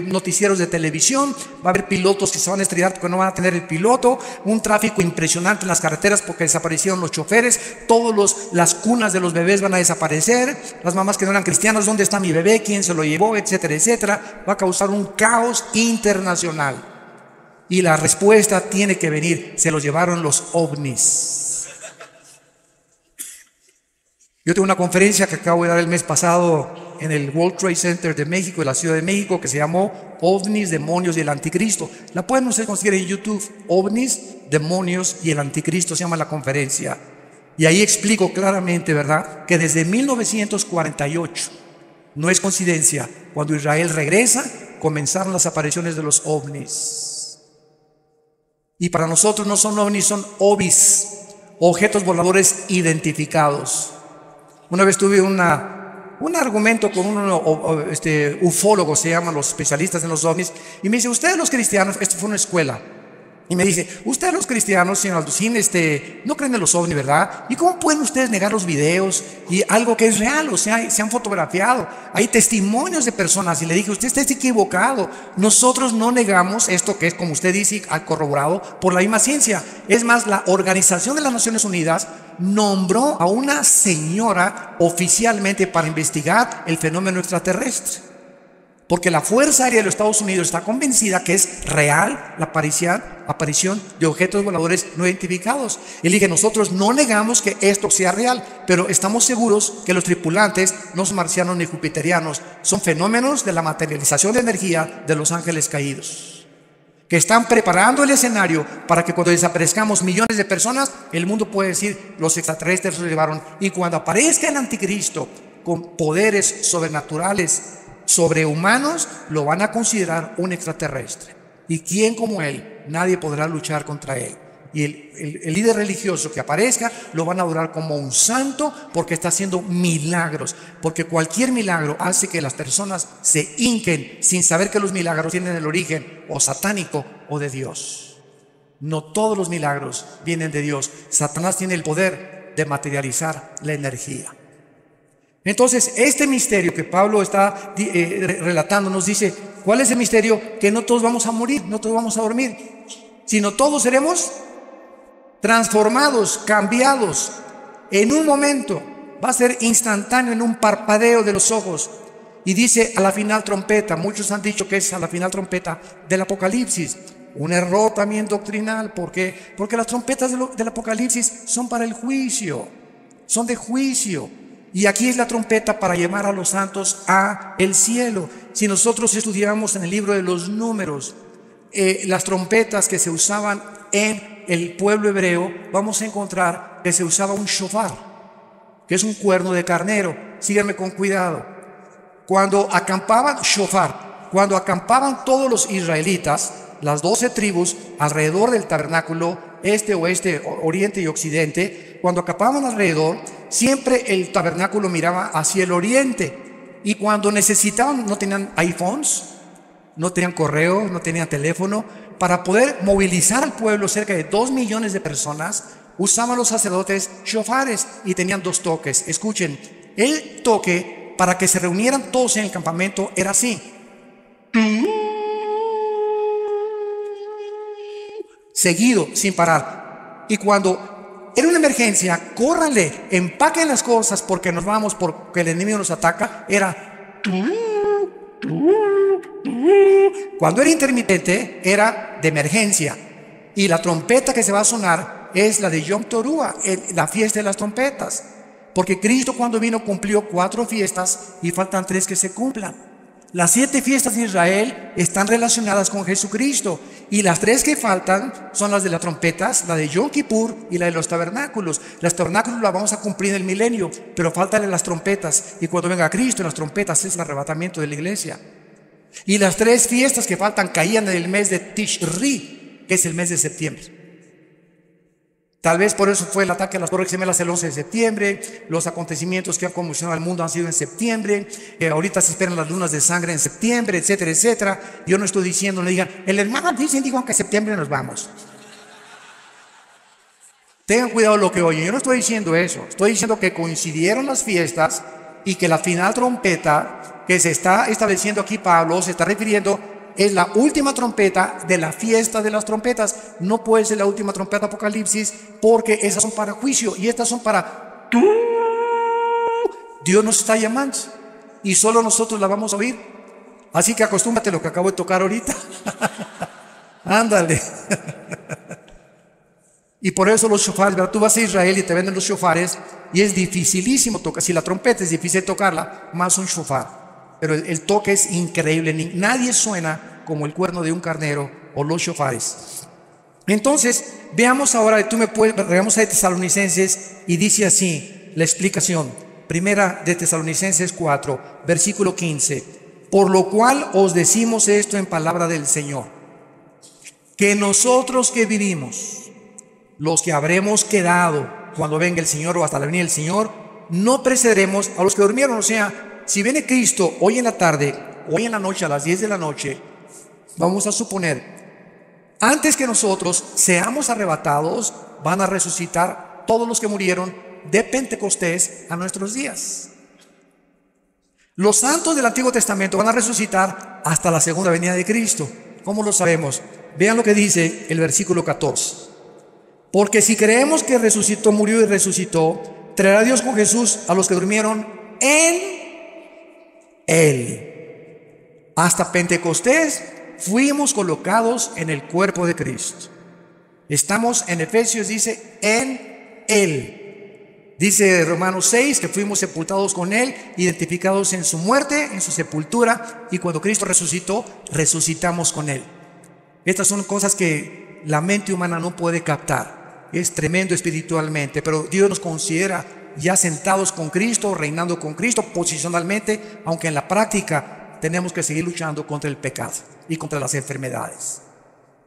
noticieros de televisión, va a haber pilotos que se van a estrellar porque no van a tener el piloto, un tráfico impresionante en las carreteras porque desaparecieron los choferes, las cunas de los bebés van a desaparecer, las mamás que no eran cristianas, ¿dónde está mi bebé? ¿Quién se lo llevó? Etcétera, etcétera. Va a causar un caos internacional. Y la respuesta tiene que venir, se los llevaron los ovnis. Yo tengo una conferencia que acabo de dar el mes pasado en el World Trade Center de México, en la Ciudad de México, que se llamó OVNIs, Demonios y el Anticristo. La pueden ustedes conseguir en YouTube, OVNIs, Demonios y el Anticristo, se llama la conferencia. Y ahí explico claramente, ¿verdad?, que desde 1948, no es coincidencia, cuando Israel regresa, comenzaron las apariciones de los OVNIs. Y para nosotros no son OVNIs, son OVIs, objetos voladores identificados. Una vez tuve un argumento con un ufólogo, se llaman los especialistas en los ovnis, y me dice, ustedes los cristianos, esto fue una escuela, y me dice, ustedes los cristianos, señor Alducín, no creen en los ovnis, ¿verdad? ¿Y cómo pueden ustedes negar los videos y algo que es real? O sea, se han fotografiado, hay testimonios de personas, y le dije, usted está equivocado, nosotros no negamos esto que es, como usted dice, corroborado por la misma ciencia. Es más, la Organización de las Naciones Unidas nombró a una señora oficialmente para investigar el fenómeno extraterrestre, porque la Fuerza Aérea de los Estados Unidos está convencida que es real la aparición de objetos voladores no identificados. Y le dije, nosotros no negamos que esto sea real, pero estamos seguros que los tripulantes no son marcianos ni jupiterianos, son fenómenos de la materialización de energía de los ángeles caídos, que están preparando el escenario para que cuando desaparezcamos millones de personas, el mundo puede decir, los extraterrestres los llevaron. Y cuando aparezca el anticristo, con poderes sobrenaturales, sobrehumanos, lo van a considerar un extraterrestre. ¿Y quién como él? Nadie podrá luchar contra él. Y el líder religioso que aparezca lo van a adorar como un santo, porque está haciendo milagros. Porque cualquier milagro hace que las personas se hinquen sin saber que los milagros tienen el origen o satánico o de Dios. No todos los milagros vienen de Dios. Satanás tiene el poder de materializar la energía. Entonces, este misterio que Pablo está relatando nos dice, ¿cuál es el misterio? Que no todos vamos a morir, no todos vamos a dormir, sino todos seremos transformados, cambiados en un momento. Va a ser instantáneo, en un parpadeo de los ojos. Y dice a la final trompeta. Muchos han dicho que es a la final trompeta del Apocalipsis. Un error también doctrinal. ¿Por qué? Porque las trompetas del Apocalipsis son para el juicio, son de juicio. Y aquí es la trompeta para llevar a los santos a el cielo. Si nosotros estudiamos en el libro de los Números las trompetas que se usaban en el pueblo hebreo, vamos a encontrar que se usaba un shofar, que es un cuerno de carnero. Síganme con cuidado. Cuando acampaban cuando acampaban todos los israelitas, las 12 tribus alrededor del tabernáculo, este, oeste, oriente y occidente, cuando acampaban alrededor, siempre el tabernáculo miraba hacia el oriente. Y cuando necesitaban, no tenían iPhones, no tenían correo, no tenían teléfono, para poder movilizar al pueblo, cerca de 2 millones de personas, usaban los sacerdotes shofares y tenían 2 toques. Escuchen, el toque para que se reunieran todos en el campamento era así. Seguido, sin parar. Y cuando era una emergencia, córranle, empaquen las cosas porque nos vamos, porque el enemigo nos ataca. Era... Cuando era intermitente, era de emergencia. Y la trompeta que se va a sonar es la de Yom Teruah, la fiesta de las trompetas. Porque Cristo, cuando vino, cumplió 4 fiestas y faltan 3 que se cumplan. Las 7 fiestas de Israel están relacionadas con Jesucristo. Y las 3 que faltan son las de las trompetas, la de Yom Kippur y la de los tabernáculos. Los tabernáculos las vamos a cumplir en el milenio, pero faltan las trompetas. Y cuando venga Cristo, en las trompetas es el arrebatamiento de la iglesia. Y las 3 fiestas que faltan caían en el mes de Tishri, que es el mes de septiembre. Tal vez por eso fue el ataque a las Torres Gemelas el 11 de septiembre. Los acontecimientos que han conmocionado al mundo han sido en septiembre. Ahorita se esperan las lunas de sangre en septiembre, etcétera, etcétera. Yo no estoy diciendo, no digan, el hermano dijo que en septiembre nos vamos. Tengan cuidado lo que oyen. Yo no estoy diciendo eso. Estoy diciendo que coincidieron las fiestas y que la final trompeta que se está estableciendo aquí Pablo se está refiriendo es la última trompeta de la fiesta de las trompetas. No puede ser la última trompeta Apocalipsis, porque esas son para juicio y estas son para... Dios nos está llamando y solo nosotros la vamos a oír. Así que acostúmbrate a lo que acabo de tocar ahorita. Ándale. Y por eso los shofares, ¿verdad? Tú vas a Israel y te venden los shofares y es dificilísimo tocar. Si la trompeta es difícil tocarla, más un shofar. Pero el toque es increíble. Nadie suena como el cuerno de un carnero o los shofares. Entonces, veamos ahora, regamos a Tesalonicenses y dice así la explicación. Primera de Tesalonicenses 4, versículo 15. Por lo cual os decimos esto en palabra del Señor, que nosotros que vivimos, los que habremos quedado cuando venga el Señor o hasta la venida del Señor, no precederemos a los que durmieron. O sea, si viene Cristo hoy en la tarde, hoy en la noche, a las 10 de la noche, vamos a suponer, antes que nosotros seamos arrebatados, van a resucitar todos los que murieron de Pentecostés a nuestros días. Los santos del Antiguo Testamento van a resucitar hasta la segunda venida de Cristo. ¿Cómo lo sabemos? Vean lo que dice el versículo 14. Porque si creemos que resucitó, murió y resucitó, traerá Dios con Jesús a los que durmieron en Él. Hasta Pentecostés fuimos colocados en el cuerpo de Cristo. Estamos en Efesios, dice, en Él. Dice Romanos 6 que fuimos sepultados con Él, identificados en su muerte, en su sepultura, y cuando Cristo resucitó, resucitamos con Él. Estas son cosas que la mente humana no puede captar. Es tremendo espiritualmente, pero Dios nos considera ya sentados con Cristo, reinando con Cristo posicionalmente, aunque en la práctica tenemos que seguir luchando contra el pecado y contra las enfermedades.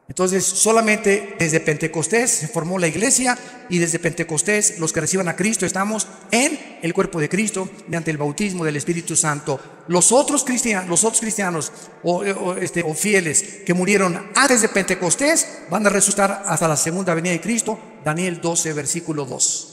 Entonces, solamente desde Pentecostés se formó la iglesia, y desde Pentecostés los que reciban a Cristo estamos en el cuerpo de Cristo mediante el bautismo del Espíritu Santo. Los otros cristianos o fieles que murieron antes de Pentecostés van a resucitar hasta la segunda venida de Cristo. Daniel 12, versículo 2.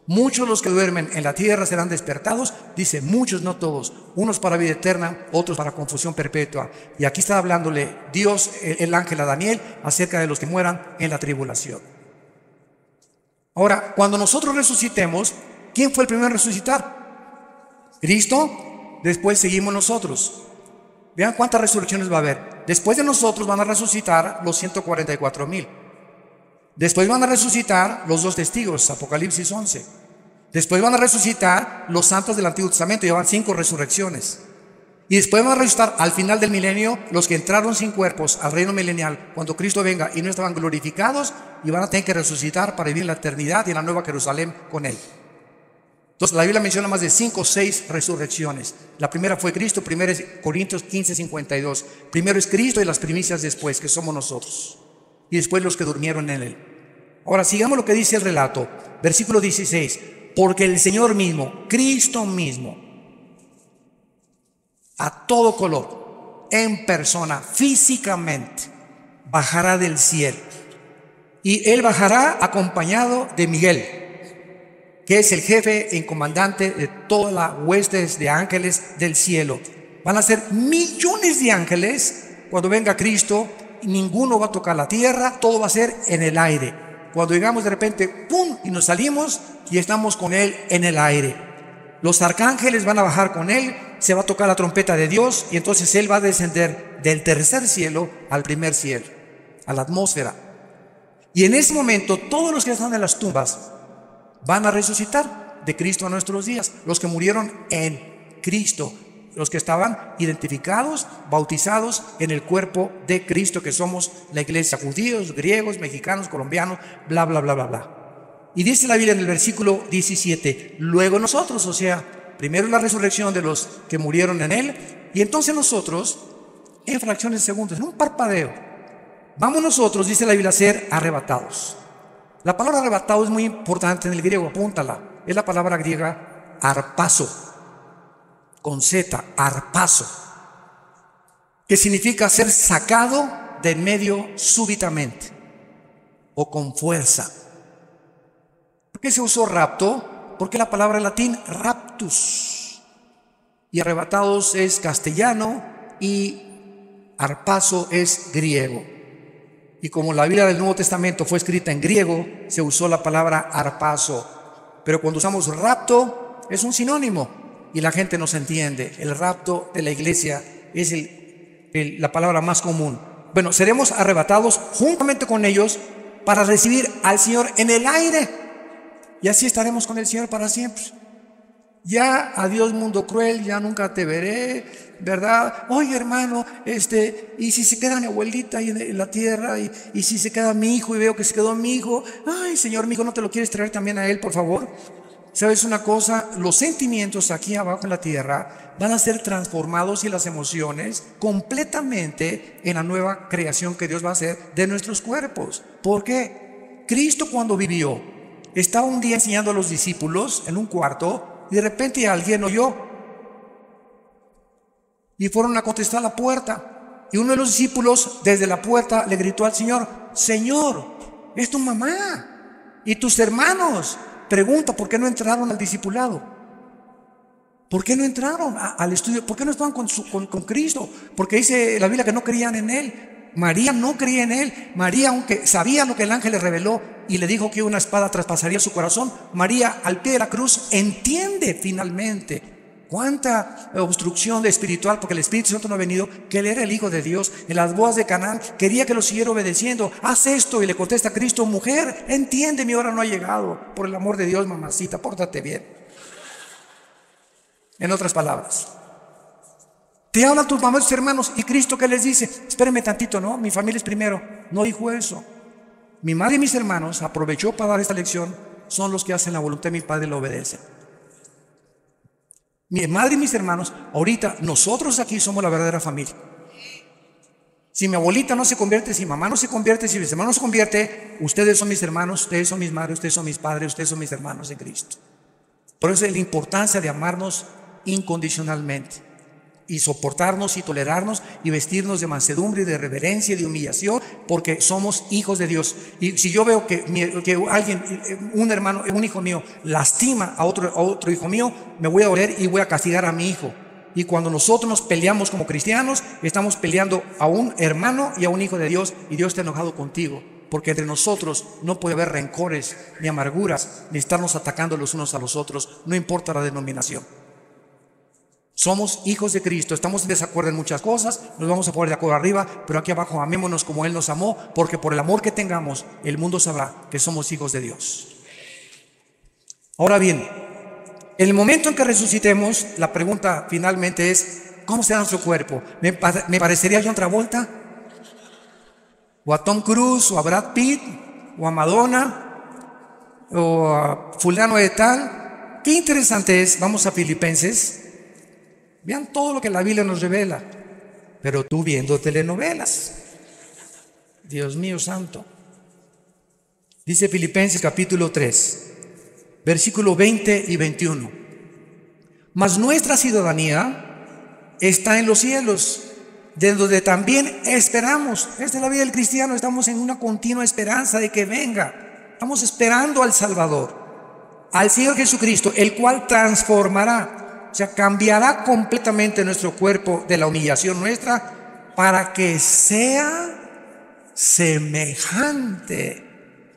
Muchos los que duermen en la tierra serán despertados, dice muchos, no todos, unos para vida eterna, otros para confusión perpetua. Y aquí está hablándole Dios, el ángel a Daniel, acerca de los que mueran en la tribulación. Ahora, cuando nosotros resucitemos, ¿quién fue el primero en resucitar? Cristo. Después seguimos nosotros. Vean cuántas resurrecciones va a haber. Después de nosotros van a resucitar los 144,000. Después van a resucitar los 2 testigos, Apocalipsis 11. Después van a resucitar los santos del Antiguo Testamento, llevan 5 resurrecciones. Y después van a resucitar al final del milenio los que entraron sin cuerpos al reino milenial, cuando Cristo venga y no estaban glorificados, y van a tener que resucitar para vivir en la eternidad y en la nueva Jerusalén con Él. Entonces la Biblia menciona más de 5 o 6 resurrecciones. La primera fue Cristo, 1 Corintios 15:52. Primero es Cristo y las primicias después, que somos nosotros. Y después los que durmieron en Él. Ahora sigamos lo que dice el relato, versículo 16. Porque el Señor mismo, Cristo mismo, a todo color, en persona, físicamente, bajará del cielo. Y Él bajará acompañado de Miguel, que es el jefe y comandante de todas las huestes de ángeles del cielo. Van a ser millones de ángeles cuando venga Cristo. Ninguno va a tocar la tierra, todo va a ser en el aire. Cuando llegamos de repente, ¡pum!, y nos salimos y estamos con Él en el aire. Los arcángeles van a bajar con Él, se va a tocar la trompeta de Dios, y entonces Él va a descender del tercer cielo al primer cielo, a la atmósfera. Y en ese momento todos los que están en las tumbas van a resucitar de Cristo a nuestros días, los que murieron en Cristo, los que estaban identificados, bautizados en el cuerpo de Cristo, que somos la iglesia, judíos, griegos, mexicanos, colombianos, bla, bla, bla, bla, bla. Y dice la Biblia en el versículo 17, luego nosotros, o sea, primero la resurrección de los que murieron en Él, y entonces nosotros, en fracciones de segundos, en un parpadeo, vamos nosotros, dice la Biblia, a ser arrebatados. La palabra arrebatado es muy importante en el griego, apúntala, es la palabra griega arpazo, con Z, arpazo, que significa ser sacado de en medio súbitamente o con fuerza. ¿Por qué se usó rapto? Porque la palabra en latín raptus, y arrebatados es castellano y arpazo es griego. Y como la Biblia del Nuevo Testamento fue escrita en griego, se usó la palabra arpazo. Pero cuando usamos rapto es un sinónimo y la gente no se entiende. El rapto de la iglesia es la palabra más común. Bueno, seremos arrebatados juntamente con ellos para recibir al Señor en el aire, y así estaremos con el Señor para siempre. Ya, adiós mundo cruel, ya nunca te veré, ¿verdad? Oye, hermano, y si se queda mi abuelita ahí en la tierra, y si se queda mi hijo y veo que se quedó mi hijo, ay, Señor, mi hijo, ¿no te lo quieres traer también a él, por favor? ¿Sabes una cosa? Los sentimientos aquí abajo en la tierra van a ser transformados, y las emociones completamente en la nueva creación que Dios va a hacer de nuestros cuerpos. ¿Por qué? Cristo, cuando vivió, estaba un día enseñando a los discípulos en un cuarto, y de repente alguien oyó y fueron a contestar a la puerta, y uno de los discípulos desde la puerta le gritó al Señor: Señor, es tu mamá y tus hermanos. Pregunta, ¿por qué no entraron al discipulado? ¿Por qué no entraron al estudio? ¿Por qué no estaban con Cristo? Porque dice la Biblia que no creían en Él. María no creía en Él. María, aunque sabía lo que el ángel le reveló y le dijo que una espada traspasaría su corazón, María, al pie de la cruz, entiende finalmente cuánta obstrucción espiritual, porque el Espíritu Santo no ha venido, que Él era el Hijo de Dios. En las bodas de Canaán quería que lo siguiera obedeciendo. Haz esto, y le contesta a Cristo: mujer, entiende, mi hora no ha llegado. Por el amor de Dios, mamacita, pórtate bien. En otras palabras, te hablan tus mamás y tus hermanos, y Cristo, ¿qué les dice? Espérenme tantito, no, mi familia es primero. No dijo eso. Mi madre y mis hermanos aprovechó para dar esta lección son los que hacen la voluntad de mi Padre y lo obedecen. Mi madre y mis hermanos, ahorita nosotros aquí somos la verdadera familia. Si mi abuelita no se convierte, si mi mamá no se convierte, si mis hermanos no se convierte, ustedes son mis hermanos, ustedes son mis madres, ustedes son mis padres, ustedes son mis hermanos en Cristo. Por eso es la importancia de amarnos incondicionalmente y soportarnos y tolerarnos y vestirnos de mansedumbre y de reverencia y de humillación, porque somos hijos de Dios. Y si yo veo que alguien, un hermano, un hijo mío lastima a otro hijo mío, me voy a doler y voy a castigar a mi hijo. Y cuando nosotros nos peleamos como cristianos, estamos peleando a un hermano y a un hijo de Dios, y Dios está enojado contigo, porque entre nosotros no puede haber rencores ni amarguras, ni estarnos atacando los unos a los otros, no importa la denominación. Somos hijos de Cristo, estamos en desacuerdo en muchas cosas, nos vamos a poner de acuerdo arriba, pero aquí abajo amémonos como Él nos amó, porque por el amor que tengamos, el mundo sabrá que somos hijos de Dios. Ahora bien, en el momento en que resucitemos, la pregunta finalmente es, ¿cómo será nuestro cuerpo? ¿Me parecería a John Travolta? ¿O a Tom Cruise? ¿O a Brad Pitt? ¿O a Madonna? ¿O a fulano de tal? Qué interesante es, vamos a Filipenses. Vean todo lo que la Biblia nos revela. Pero tú viendo telenovelas. Dios mío santo. Dice Filipenses capítulo 3, versículo 20 y 21. Mas nuestra ciudadanía está en los cielos, de donde también esperamos. Esta es la vida del cristiano, estamos en una continua esperanza de que venga. Estamos esperando al Salvador, al Señor Jesucristo, el cual transformará, o sea, cambiará completamente nuestro cuerpo de la humillación nuestra para que sea semejante,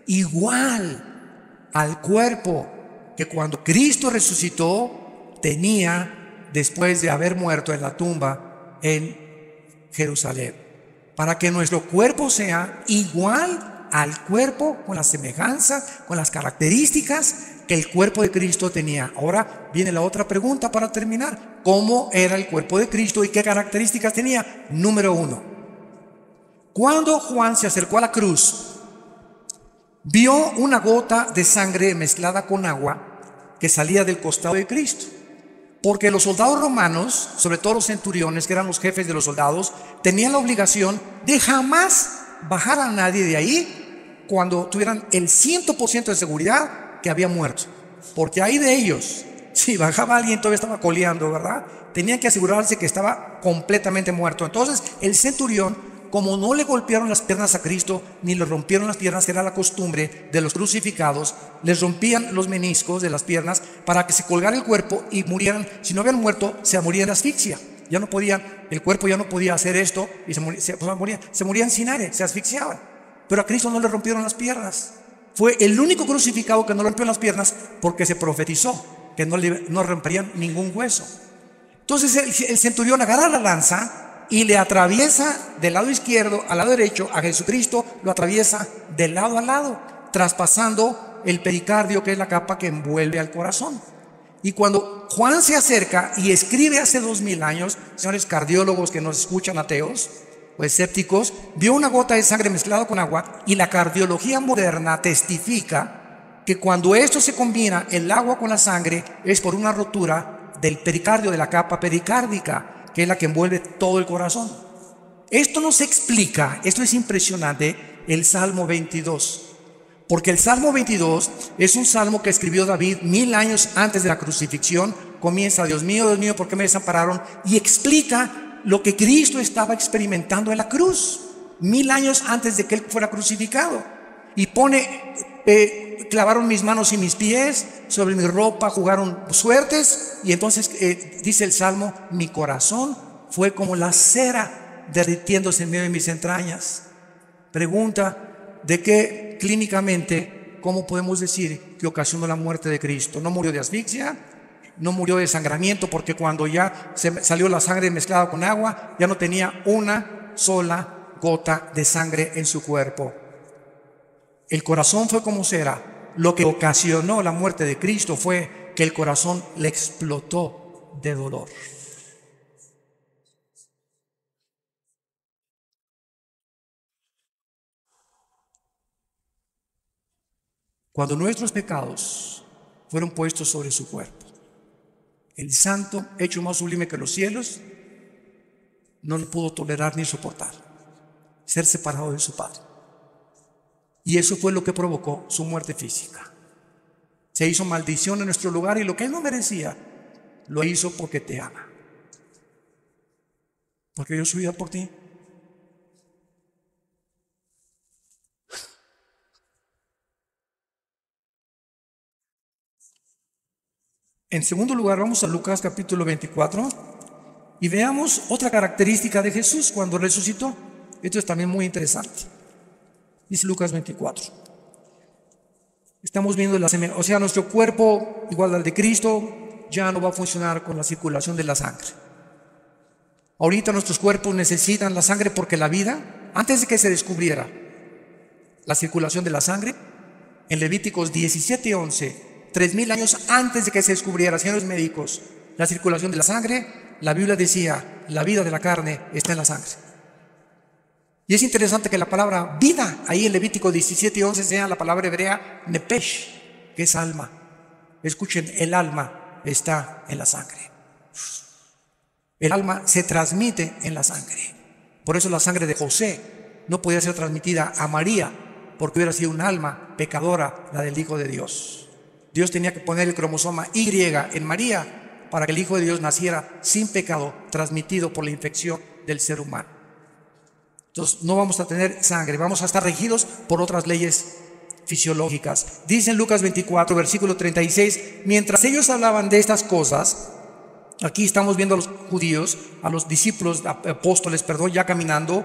igual al cuerpo que cuando Cristo resucitó tenía después de haber muerto en la tumba en Jerusalén, para que nuestro cuerpo sea igual al cuerpo, con la semejanza, con las características que el cuerpo de Cristo tenía. Ahora viene la otra pregunta para terminar: ¿cómo era el cuerpo de Cristo y qué características tenía? Número 1, cuando Juan se acercó a la cruz, vio una gota de sangre mezclada con agua que salía del costado de Cristo. Porque los soldados romanos, sobre todo los centuriones, que eran los jefes de los soldados, tenían la obligación de jamás bajar a nadie de ahí cuando tuvieran el 100% de seguridad que había muerto. Porque ahí de ellos, si bajaba alguien todavía estaba coleando, ¿verdad? Tenían que asegurarse que estaba completamente muerto. Entonces el centurión, como no le golpearon las piernas a Cristo, ni le rompieron las piernas, que era la costumbre de los crucificados, les rompían los meniscos de las piernas para que se colgara el cuerpo y murieran. Si no habían muerto, se morían de asfixia. Ya no podían, el cuerpo ya no podía hacer esto y se morían sin aire, se asfixiaban. Pero a Cristo no le rompieron las piernas. Fue el único crucificado que no le rompió las piernas, porque se profetizó que no romperían ningún hueso. Entonces el centurión agarra la lanza y le atraviesa del lado izquierdo al lado derecho a Jesucristo, lo atraviesa de lado a lado, traspasando el pericardio, que es la capa que envuelve al corazón. Y cuando Juan se acerca y escribe hace 2000 años, señores cardiólogos que nos escuchan, ateos o escépticos, vio una gota de sangre mezclada con agua, y la cardiología moderna testifica que cuando esto se combina, el agua con la sangre, es por una rotura del pericardio, de la capa pericárdica, que es la que envuelve todo el corazón. Esto nos explica, esto es impresionante, el Salmo 22. Porque el Salmo 22 es un salmo que escribió David 1000 años antes de la crucifixión. Comienza: Dios mío, ¿por qué me desampararon? Y explica lo que Cristo estaba experimentando en la cruz 1000 años antes de que Él fuera crucificado. Y pone: clavaron mis manos y mis pies, sobre mi ropa jugaron suertes. Y entonces dice el Salmo: mi corazón fue como la cera derritiéndose en medio de mis entrañas. Pregunta: ¿de qué clínicamente, cómo podemos decir que ocasionó la muerte de Cristo? No murió de asfixia, no murió de desangramiento, porque cuando ya se salió la sangre mezclada con agua, ya no tenía una sola gota de sangre en su cuerpo. El corazón fue como cera. Lo que ocasionó la muerte de Cristo fue que el corazón le explotó de dolor. cuando nuestros pecados fueron puestos sobre su cuerpo. El santo, hecho más sublime que los cielos, no lo pudo tolerar ni soportar, ser separado de su Padre. Y eso fue lo que provocó su muerte física. Se hizo maldición en nuestro lugar, y lo que Él no merecía, lo hizo porque te ama. Porque dio su vida por ti. En segundo lugar, vamos a Lucas capítulo 24 y veamos otra característica de Jesús cuando resucitó. Esto es también muy interesante. Dice Lucas 24. Estamos viendo nuestro cuerpo, igual al de Cristo, ya no va a funcionar con la circulación de la sangre. Ahorita nuestros cuerpos necesitan la sangre porque la vida, antes de que se descubriera la circulación de la sangre, en Levíticos 17:11, 3000 años antes de que se descubriera, señores médicos, la circulación de la sangre, la Biblia decía, la vida de la carne está en la sangre. Y es interesante que la palabra vida, ahí en Levítico 17:11, sea la palabra hebrea nepesh, que es alma. Escuchen, el alma está en la sangre. El alma se transmite en la sangre. Por eso la sangre de José no podía ser transmitida a María, porque hubiera sido un alma pecadora, la del Hijo de Dios. Dios tenía que poner el cromosoma Y en María para que el Hijo de Dios naciera sin pecado, transmitido por la infección del ser humano. Entonces no vamos a tener sangre, vamos a estar regidos por otras leyes fisiológicas. Dice en Lucas 24, versículo 36, mientras ellos hablaban de estas cosas, aquí estamos viendo a los judíos, a los discípulos, apóstoles, ya caminando,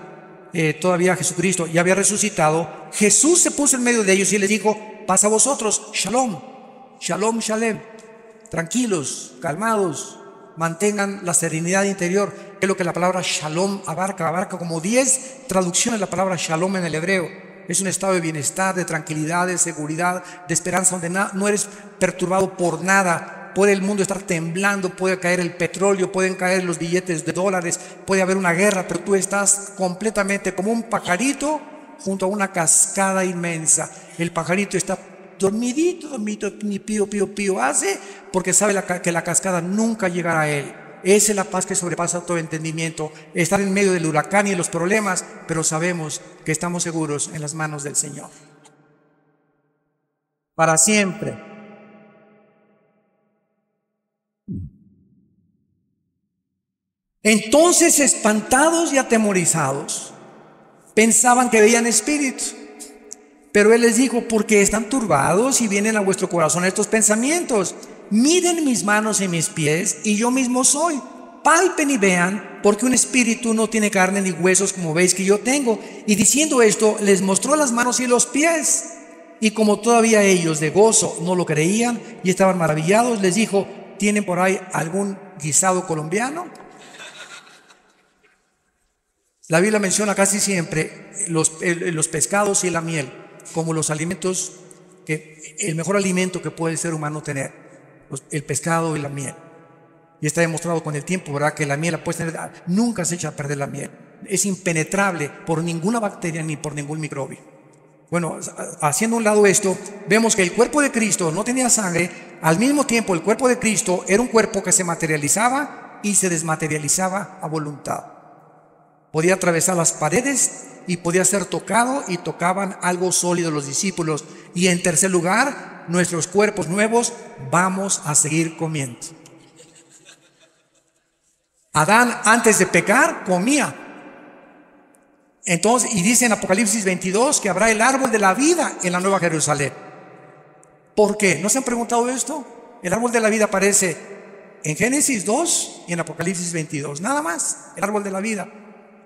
todavía Jesucristo ya había resucitado. Jesús se puso en medio de ellos y les dijo, paz a vosotros, shalom. Shalom, shalem, tranquilos, calmados, mantengan la serenidad interior, que es lo que la palabra shalom abarca como 10 traducciones de la palabra shalom en el hebreo. Es un estado de bienestar, de tranquilidad, de seguridad, de esperanza, donde no eres perturbado por nada. Puede el mundo estar temblando, puede caer el petróleo, pueden caer los billetes de dólares, puede haber una guerra, pero tú estás completamente como un pajarito junto a una cascada inmensa. El pajarito está dormidito, ni pío hace, porque sabe que la cascada nunca llegará a él. Esa es la paz que sobrepasa todo entendimiento. Estar en medio del huracán y de los problemas, pero sabemos que estamos seguros en las manos del Señor. Para siempre. Entonces, espantados y atemorizados, pensaban que veían espíritus. Pero Él les dijo, ¿por qué están turbados y vienen a vuestro corazón estos pensamientos? Miren mis manos y mis pies, y yo mismo soy. Palpen y vean, porque un espíritu no tiene carne ni huesos como veis que yo tengo. Y diciendo esto, les mostró las manos y los pies. Y como todavía ellos de gozo no lo creían y estaban maravillados, les dijo, ¿tienen por ahí algún guisado colombiano? La Biblia menciona casi siempre los pescados y la miel como los alimentos, el mejor alimento que puede el ser humano tener, el pescado y la miel. Y está demostrado con el tiempo, ¿verdad? Que la miel la puedes tener, nunca se echa a perder la miel. Es impenetrable por ninguna bacteria ni por ningún microbio. Bueno, haciendo a un lado esto, vemos que el cuerpo de Cristo no tenía sangre. Al mismo tiempo, el cuerpo de Cristo era un cuerpo que se materializaba y se desmaterializaba a voluntad. Podía atravesar las paredes y podía ser tocado, y tocaban algo sólido los discípulos. Y en tercer lugar, nuestros cuerpos nuevos vamos a seguir comiendo. Adán, antes de pecar, comía. Entonces, y dice en Apocalipsis 22 que habrá el árbol de la vida en la Nueva Jerusalén. ¿Por qué? ¿No se han preguntado esto? El árbol de la vida aparece en Génesis 2 y en Apocalipsis 22, nada más, el árbol de la vida.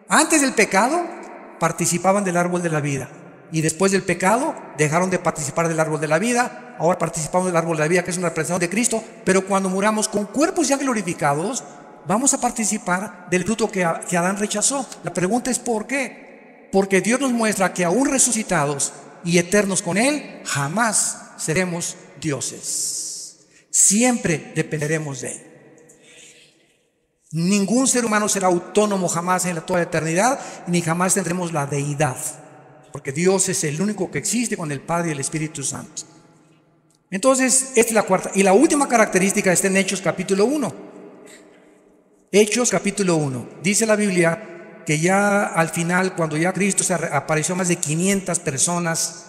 Antes del pecado participaban del árbol de la vida, y después del pecado dejaron de participar del árbol de la vida. Ahora participamos del árbol de la vida, que es una representación de Cristo. Pero cuando muramos con cuerpos ya glorificados, vamos a participar del fruto que Adán rechazó. La pregunta es ¿por qué? Porque Dios nos muestra que aún resucitados y eternos con Él, jamás seremos dioses. Siempre dependeremos de Él. Ningún ser humano será autónomo jamás en toda la eternidad, ni jamás tendremos la deidad, porque Dios es el único que existe con el Padre y el Espíritu Santo. Entonces, esta es la cuarta. Y la última característica está en Hechos capítulo 1. Hechos capítulo 1. Dice la Biblia que ya al final, cuando ya Cristo se apareció a más de 500 personas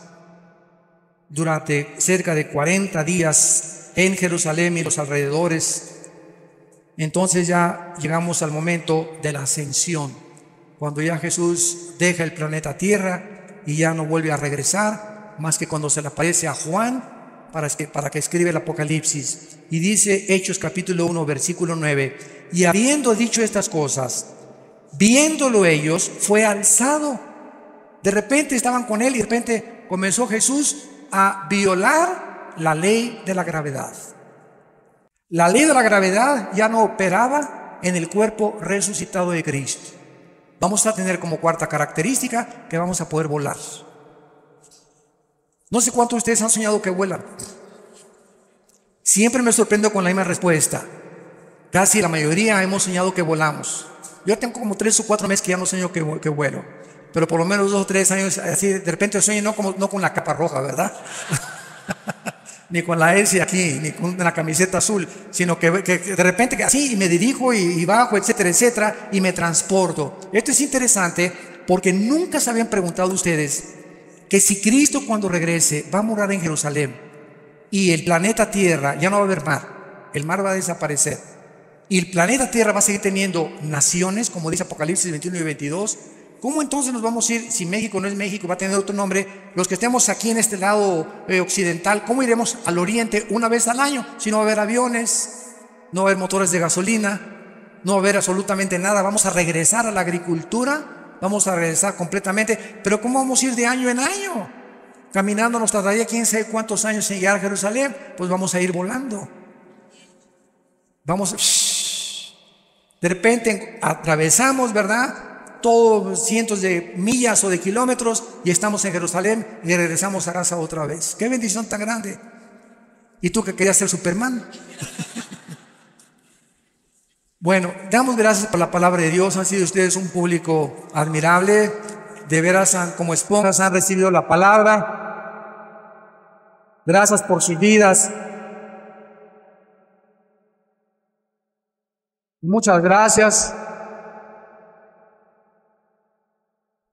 durante cerca de 40 días en Jerusalén y los alrededores, entonces ya llegamos al momento de la ascensión, cuando ya Jesús deja el planeta Tierra y ya no vuelve a regresar, más que cuando se le aparece a Juan para que escribe el Apocalipsis. Y dice Hechos capítulo 1 versículo 9: y habiendo dicho estas cosas, viéndolo ellos, fue alzado. De repente estaban con él y de repente comenzó Jesús a violar la ley de la gravedad. La ley de la gravedad ya no operaba en el cuerpo resucitado de Cristo. Vamos a tener como cuarta característica que vamos a poder volar. No sé cuántos de ustedes han soñado que vuelan. Siempre me sorprendo con la misma respuesta. Casi la mayoría hemos soñado que volamos. Yo tengo como 3 o 4 meses que ya no sueño que vuelo, pero por lo menos 2 o 3 años así de repente sueño no con la capa roja, ¿verdad? Ni con la S aquí, ni con la camiseta azul, sino que de repente así me dirijo y bajo, etcétera, etcétera, y me transporto. Esto es interesante porque nunca se habían preguntado ustedes que si Cristo cuando regrese va a morar en Jerusalén y el planeta Tierra ya no va a haber mar, el mar va a desaparecer y el planeta Tierra va a seguir teniendo naciones, como dice Apocalipsis 21 y 22, ¿cómo entonces nos vamos a ir si México no es México, va a tener otro nombre? Los que estemos aquí en este lado occidental, ¿cómo iremos al oriente una vez al año? Si no va a haber aviones, no va a haber motores de gasolina, no va a haber absolutamente nada. Vamos a regresar a la agricultura, vamos a regresar completamente. Pero ¿cómo vamos a ir de año en año? Caminando nos tardaría quién sabe cuántos años en llegar a Jerusalén. Pues vamos a ir volando. De repente atravesamos, ¿verdad?, todos cientos de millas o de kilómetros y estamos en Jerusalén y regresamos a casa otra vez. ¡Qué bendición tan grande! ¿Y tú que querías ser Superman? Bueno, damos gracias por la palabra de Dios. Han sido ustedes un público admirable. De veras, como esponjas han recibido la palabra. Gracias por sus vidas. Muchas gracias.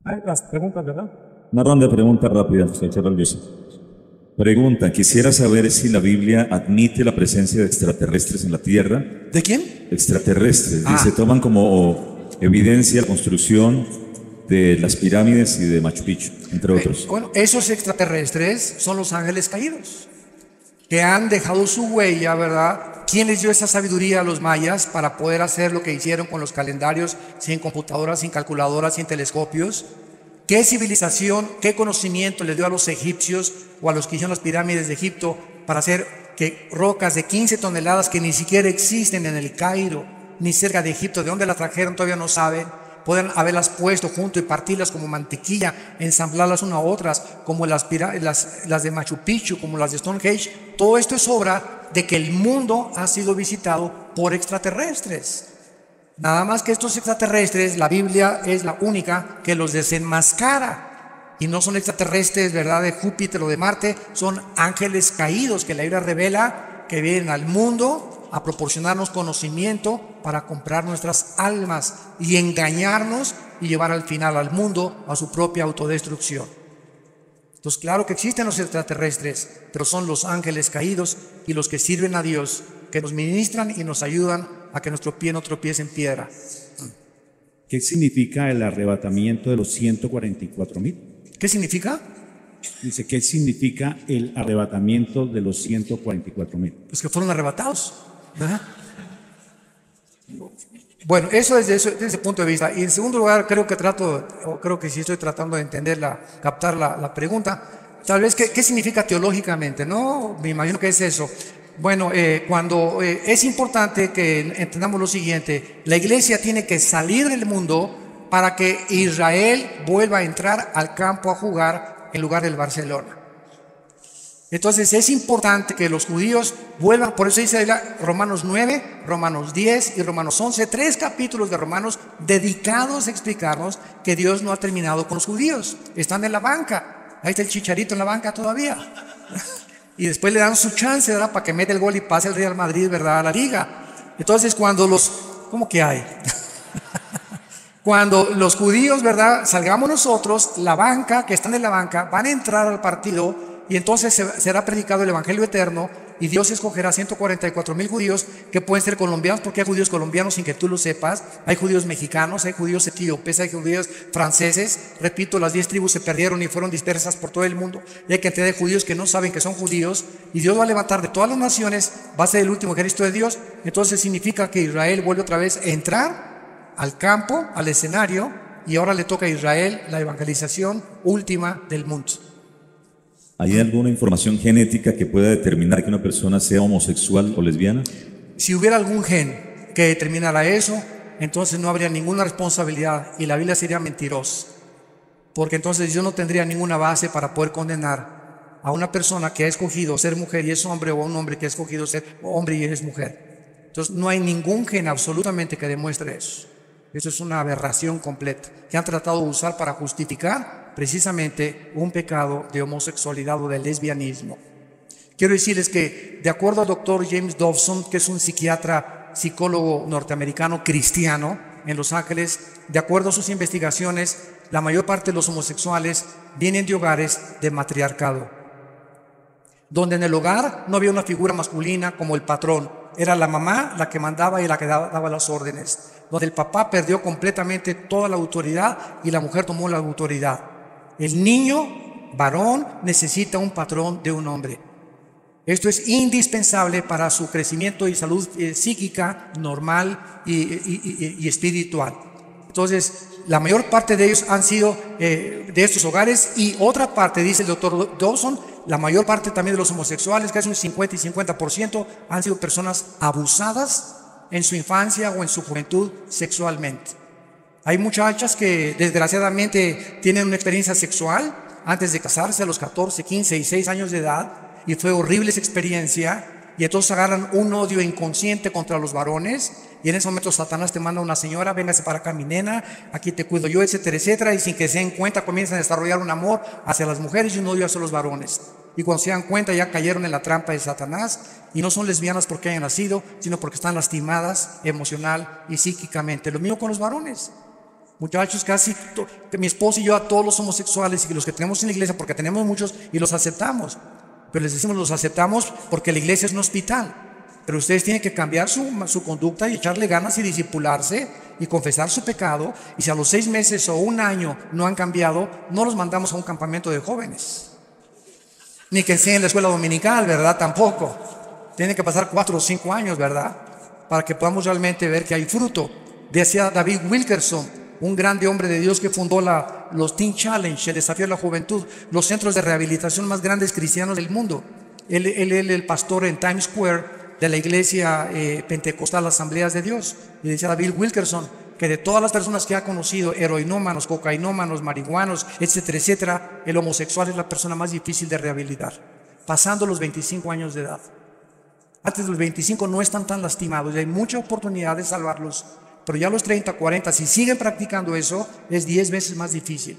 Hay las preguntas, ¿verdad? Una ronda de preguntas rápidas, señor Luis. Pregunta, quisiera saber si la Biblia admite la presencia de extraterrestres en la Tierra. ¿De quién? Extraterrestres. Dice, toman como evidencia la construcción de las pirámides y de Machu Picchu, entre otros. Bueno, esos extraterrestres son los ángeles caídos, que han dejado su huella, ¿verdad? ¿Quién les dio esa sabiduría a los mayas para poder hacer lo que hicieron con los calendarios, sin computadoras, sin calculadoras, sin telescopios? ¿Qué civilización, qué conocimiento les dio a los egipcios o a los que hicieron las pirámides de Egipto para hacer que rocas de 15 toneladas que ni siquiera existen en el Cairo, ni cerca de Egipto, de dónde las trajeron todavía no saben, pueden haberlas puesto junto y partirlas como mantequilla, ensamblarlas una a otras, como las de Machu Picchu, como las de Stonehenge? Todo esto es obra de que el mundo ha sido visitado por extraterrestres. Nada más que estos extraterrestres, la Biblia es la única que los desenmascara. Y no son extraterrestres, ¿verdad?, de Júpiter o de Marte, son ángeles caídos que la Biblia revela que vienen al mundo a proporcionarnos conocimiento para comprar nuestras almas y engañarnos y llevar al final al mundo a su propia autodestrucción. Entonces, claro que existen los extraterrestres, pero son los ángeles caídos y los que sirven a Dios, que nos ministran y nos ayudan a que nuestro pie no tropiece en piedra. ¿Qué significa el arrebatamiento de los 144,000? ¿Qué significa? Dice, ¿qué significa el arrebatamiento de los 144,000? Pues que fueron arrebatados, ¿verdad? Bueno, eso es desde ese punto de vista. Y en segundo lugar, creo que sí estoy tratando de captar la pregunta. Tal vez, ¿qué significa teológicamente? No, me imagino que es eso. Bueno, cuando es importante que entendamos lo siguiente: la iglesia tiene que salir del mundo para que Israel vuelva a entrar al campo a jugar en lugar del Barcelona. Entonces es importante que los judíos vuelvan. Por eso dice Romanos 9, Romanos 10 y Romanos 11, 3 capítulos de Romanos dedicados a explicarnos que Dios no ha terminado con los judíos. Están en la banca. Ahí está el Chicharito en la banca todavía. Y después le dan su chance, ¿verdad? Para que meta el gol y pase el Real Madrid, ¿verdad? A la liga. Entonces cuando ¿cómo que hay? Cuando los judíos, ¿verdad? Salgamos nosotros, la banca, que están en la banca, van a entrar al partido y entonces será predicado el Evangelio eterno y Dios escogerá 144,000 judíos que pueden ser colombianos, porque hay judíos colombianos sin que tú lo sepas, hay judíos mexicanos, hay judíos etíopes, hay judíos franceses. Repito, las 10 tribus se perdieron y fueron dispersas por todo el mundo y hay cantidad de judíos que no saben que son judíos y Dios va a levantar de todas las naciones, va a ser el último ejército de Dios. Entonces significa que Israel vuelve otra vez a entrar al campo, al escenario, y ahora le toca a Israel la evangelización última del mundo. ¿Hay alguna información genética que pueda determinar que una persona sea homosexual o lesbiana? Si hubiera algún gen que determinara eso, entonces no habría ninguna responsabilidad y la Biblia sería mentirosa, porque entonces yo no tendría ninguna base para poder condenar a una persona que ha escogido ser mujer y es hombre, o a un hombre que ha escogido ser hombre y es mujer. Entonces no hay ningún gen absolutamente que demuestre eso. Eso es una aberración completa que han tratado de usar para justificar precisamente un pecado de homosexualidad o de lesbianismo. Quiero decirles que de acuerdo al doctor James Dobson, que es un psiquiatra, psicólogo norteamericano cristiano en Los Ángeles, de acuerdo a sus investigaciones, la mayor parte de los homosexuales vienen de hogares de matriarcado, donde en el hogar no había una figura masculina como el patrón, era la mamá la que mandaba y la que daba las órdenes, donde el papá perdió completamente toda la autoridad y la mujer tomó la autoridad. El niño varón necesita un patrón de un hombre. Esto es indispensable para su crecimiento y salud psíquica normal y espiritual. Entonces, la mayor parte de ellos han sido de estos hogares, y otra parte, dice el doctor Dawson, la mayor parte también de los homosexuales, casi un 50 y 50%, han sido personas abusadas en su infancia o en su juventud sexualmente. Hay muchachas que desgraciadamente tienen una experiencia sexual antes de casarse a los 14, 15 y 6 años de edad, y fue horrible esa experiencia, y entonces agarran un odio inconsciente contra los varones, y en ese momento Satanás te manda a una señora: véngase para acá mi nena, aquí te cuido yo, etcétera, etcétera, y sin que se den cuenta comienzan a desarrollar un amor hacia las mujeres y un odio hacia los varones, y cuando se dan cuenta ya cayeron en la trampa de Satanás, y no son lesbianas porque hayan nacido, sino porque están lastimadas emocional y psíquicamente. Lo mismo con los varones. Muchachos, que mi esposo y yo, a todos los homosexuales y los que tenemos en la iglesia, porque tenemos muchos y los aceptamos, pero les decimos los aceptamos porque la iglesia es un hospital, pero ustedes tienen que cambiar su conducta y echarle ganas y discipularse y confesar su pecado, y si a los 6 meses o un año no han cambiado, no los mandamos a un campamento de jóvenes, ni que sea en la escuela dominical, ¿verdad? Tampoco. Tienen que pasar 4 o 5 años, ¿verdad? Para que podamos realmente ver que hay fruto. Decía David Wilkerson, un grande hombre de Dios que fundó los Teen Challenge, el desafío de la juventud, los centros de rehabilitación más grandes cristianos del mundo. Él el pastor en Times Square de la iglesia pentecostal Asambleas de Dios. Y decía David Wilkerson que de todas las personas que ha conocido, heroinómanos, cocainómanos, marihuanos, etcétera, etcétera, el homosexual es la persona más difícil de rehabilitar, pasando los 25 años de edad. Antes de los 25 no están tan lastimados y hay mucha oportunidad de salvarlos. Pero ya a los 30, 40, si siguen practicando eso, es 10 veces más difícil.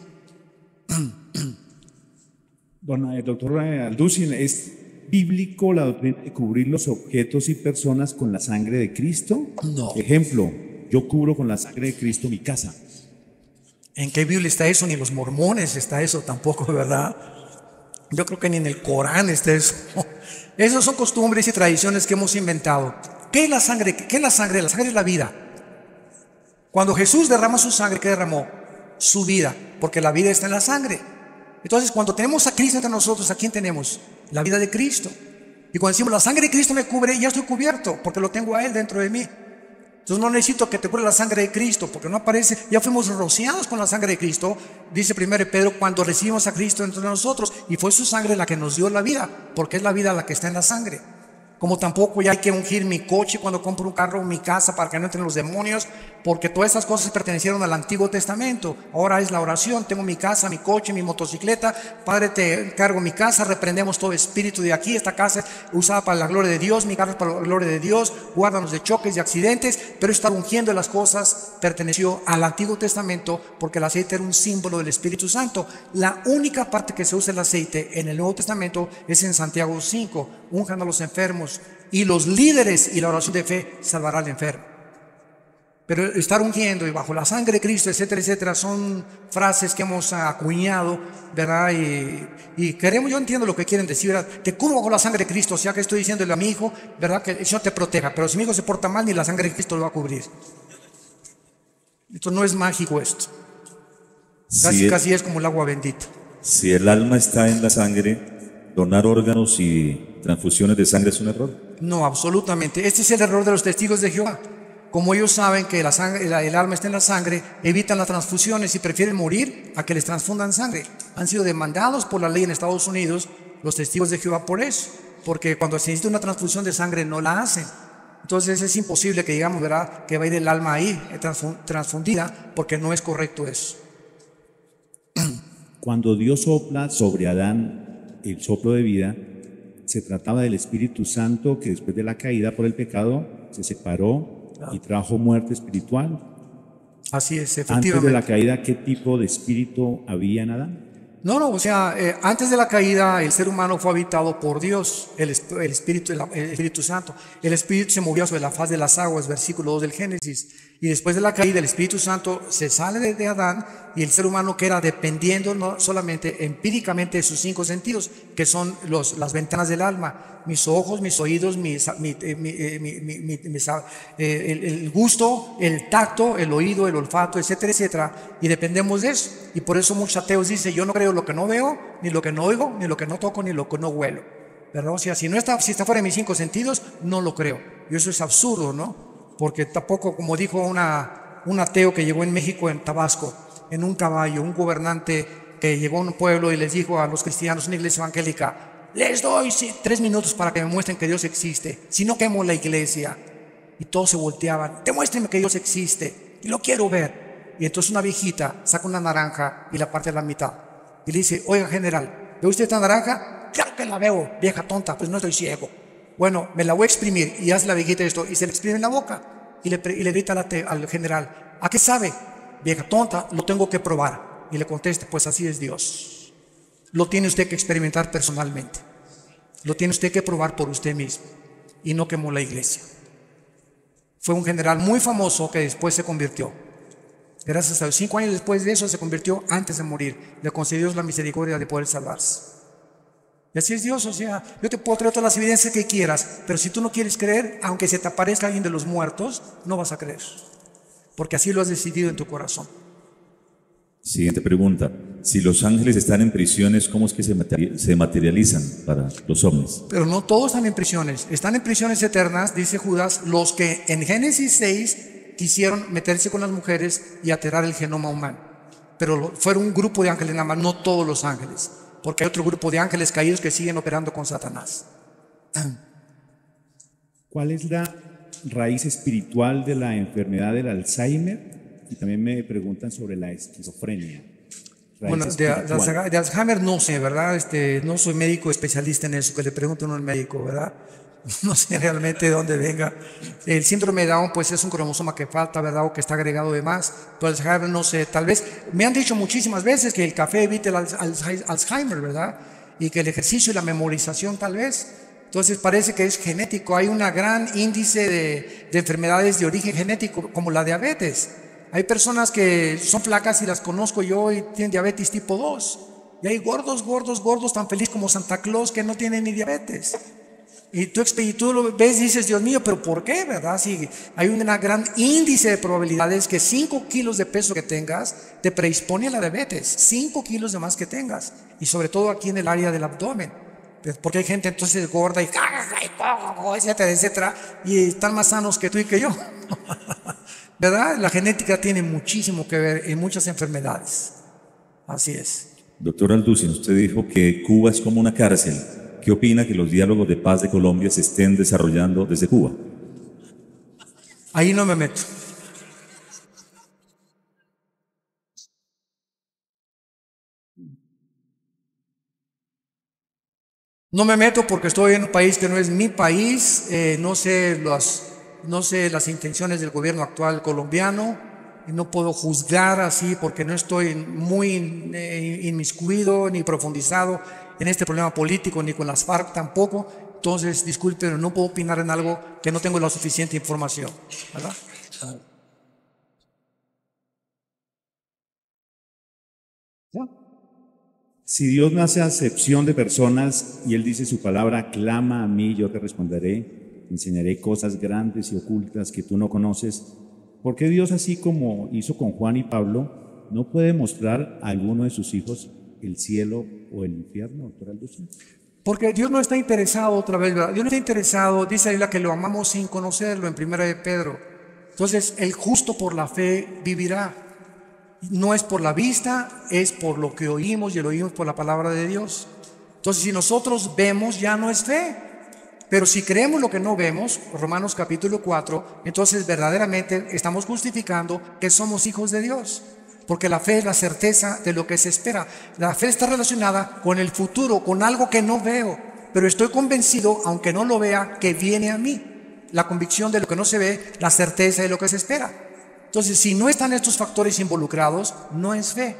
Doctor Alducin, ¿es bíblico la doctrina de cubrir los objetos y personas con la sangre de Cristo? No. Ejemplo, yo cubro con la sangre de Cristo mi casa. ¿En qué Biblia está eso? Ni en los mormones está eso tampoco, ¿verdad? Yo creo que ni en el Corán está eso. Esas son costumbres y tradiciones que hemos inventado. ¿Qué es la sangre? ¿Qué es la sangre? La sangre es la vida. Cuando Jesús derrama su sangre, ¿qué derramó? Su vida, porque la vida está en la sangre. Entonces, cuando tenemos a Cristo entre nosotros, ¿a quién tenemos? La vida de Cristo. Y cuando decimos la sangre de Cristo me cubre, ya estoy cubierto, porque lo tengo a Él dentro de mí. Entonces no necesito que te cubra la sangre de Cristo, porque no aparece, ya fuimos rociados con la sangre de Cristo, dice 1 Pedro, cuando recibimos a Cristo entre nosotros, y fue su sangre la que nos dio la vida, porque es la vida la que está en la sangre. Como tampoco ya hay que ungir mi coche cuando compro un carro, mi casa, para que no entren los demonios, porque todas esas cosas pertenecieron al Antiguo Testamento. Ahora es la oración. Tengo mi casa, mi coche, mi motocicleta. Padre, te encargo mi casa, reprendemos todo espíritu de aquí. Esta casa es usada para la gloria de Dios, mi carro es para la gloria de Dios. Guárdanos de choques y accidentes. Pero estar ungiendo las cosas perteneció al Antiguo Testamento, porque el aceite era un símbolo del Espíritu Santo. La única parte que se usa el aceite en el Nuevo Testamento es en Santiago 5. Unjan a los enfermos, y los líderes y la oración de fe salvará al enfermo. Pero estar ungiendo y bajo la sangre de Cristo, etcétera, etcétera, son frases que hemos acuñado, ¿verdad? Y queremos, yo entiendo lo que quieren decir, ¿verdad? Te cubro bajo la sangre de Cristo, o sea que estoy diciéndole a mi hijo, ¿verdad? Que el Señor te proteja, pero si mi hijo se porta mal, ni la sangre de Cristo lo va a cubrir. Esto no es mágico esto. Casi es como el agua bendita. Si el alma está en la sangre, donar órganos y transfusiones de sangre es un error. No, absolutamente. Este es el error de los testigos de Jehová. Como ellos saben que la sangre, el alma está en la sangre, evitan las transfusiones y prefieren morir a que les transfundan sangre. Han sido demandados por la ley en Estados Unidos los testigos de Jehová por eso, porque cuando se necesita una transfusión de sangre no la hacen. Entonces es imposible que digamos, ¿verdad?, que va a ir el alma ahí transfundida, porque no es correcto eso. Cuando Dios sopla sobre Adán el soplo de vida, se trataba del Espíritu Santo que después de la caída por el pecado se separó y trajo muerte espiritual. Así es, efectivamente. Antes de la caída, ¿qué tipo de espíritu había en Adán? No, o sea, antes de la caída el ser humano fue habitado por Dios, el Espíritu Santo. El Espíritu se movió sobre la faz de las aguas, versículo 2 del Génesis. Y después de la caída el Espíritu Santo se sale de Adán, y el ser humano queda dependiendo no solamente empíricamente de sus 5 sentidos, que son las ventanas del alma: mis ojos, mis oídos, el gusto, el tacto, el oído, el olfato, etcétera, etcétera. Y dependemos de eso. Y por eso muchos ateos dicen: yo no creo lo que no veo, ni lo que no oigo, ni lo que no toco, ni lo que no huelo, ¿verdad? O sea, si está fuera de mis 5 sentidos, no lo creo. Y eso es absurdo, ¿no? Porque tampoco, como dijo un ateo que llegó en México, en Tabasco, en un caballo, un gobernante que llegó a un pueblo y les dijo a los cristianos, una iglesia evangélica: les doy 3 minutos para que me muestren que Dios existe, si no quemo la iglesia. Y todos se volteaban: demuéstrenme que Dios existe, y lo quiero ver. Y entonces una viejita saca una naranja y la parte a la mitad y le dice: oiga, general, ¿ve usted esta naranja? Claro que la veo, vieja tonta, pues no estoy ciego. Bueno, me la voy a exprimir. Y hace la viejita esto y se le exprime en la boca y le grita al general: ¿a qué sabe? Vieja tonta, lo tengo que probar. Y le contesta: pues así es Dios. Lo tiene usted que experimentar personalmente, lo tiene usted que probar por usted mismo, y no quemó la iglesia. Fue un general muy famoso que después se convirtió. Gracias a Dios, 5 años después de eso se convirtió antes de morir. Le concedió Dios la misericordia de poder salvarse. Y así es Dios. O sea, yo te puedo traer todas las evidencias que quieras, pero si tú no quieres creer, aunque se te aparezca alguien de los muertos, no vas a creer, porque así lo has decidido en tu corazón. Siguiente pregunta: si los ángeles están en prisiones, ¿cómo es que se materializan para los hombres? Pero no todos están en prisiones. Están en prisiones eternas, dice Judas, los que en Génesis 6 quisieron meterse con las mujeres y alterar el genoma humano. Pero fueron un grupo de ángeles nada más, no todos los ángeles, porque hay otro grupo de ángeles caídos que siguen operando con Satanás. ¿Cuál es la raíz espiritual de la enfermedad del Alzheimer? Y también me preguntan sobre la esquizofrenia. Bueno, de Alzheimer no sé, ¿verdad? No soy médico especialista en eso, que le pregunto a uno al médico, ¿verdad? No sé realmente de dónde venga. El síndrome de Down, pues es un cromosoma que falta, ¿verdad? O que está agregado de más. Pero Alzheimer no sé, tal vez. Me han dicho muchísimas veces que el café evita el Alzheimer, ¿verdad? Y que el ejercicio y la memorización tal vez. Entonces parece que es genético. Hay un gran índice de enfermedades de origen genético, como la diabetes. Hay personas que son flacas y las conozco yo y tienen diabetes tipo 2. Y hay gordos, tan feliz como Santa Claus, que no tienen ni diabetes. Y tú lo ves y dices: Dios mío, ¿pero por qué, verdad? Si hay un gran índice de probabilidades que 5 kilos de peso que tengas te predispone a la diabetes, 5 kilos de más que tengas, y sobre todo aquí en el área del abdomen, porque hay gente entonces gorda y etcétera, etcétera, y están más sanos que tú y que yo. ¿Verdad? La genética tiene muchísimo que ver en muchas enfermedades. Así es. Doctor Alducin, usted dijo que Cuba es como una cárcel, ¿qué opina que los diálogos de paz de Colombia se estén desarrollando desde Cuba? Ahí no me meto. No me meto porque estoy en un país que no es mi país, no sé las intenciones del gobierno actual colombiano, y no puedo juzgar así porque no estoy muy inmiscuido ni profundizado en este problema político, ni con las FARC tampoco. Entonces, disculpen, no puedo opinar en algo que no tengo la suficiente información, ¿verdad? ¿Ya? Si Dios no hace acepción de personas y Él dice su palabra, clama a mí, yo te responderé, te enseñaré cosas grandes y ocultas que tú no conoces, ¿por qué Dios, así como hizo con Juan y Pablo, no puede mostrar a alguno de sus hijos el cielo o el infierno, doctor Alducin? Porque Dios no está interesado, otra vez, ¿verdad? Dios no está interesado, dice la que lo amamos sin conocerlo, en 1 de Pedro. Entonces, el justo por la fe vivirá. No es por la vista, es por lo que oímos, y lo oímos por la palabra de Dios. Entonces, si nosotros vemos, ya no es fe. Pero si creemos lo que no vemos, Romanos capítulo 4, entonces verdaderamente estamos justificando que somos hijos de Dios. Porque la fe es la certeza de lo que se espera. La fe está relacionada con el futuro, con algo que no veo, pero estoy convencido, aunque no lo vea, que viene a mí. La convicción de lo que no se ve, la certeza de lo que se espera. Entonces, si no están estos factores involucrados, no es fe.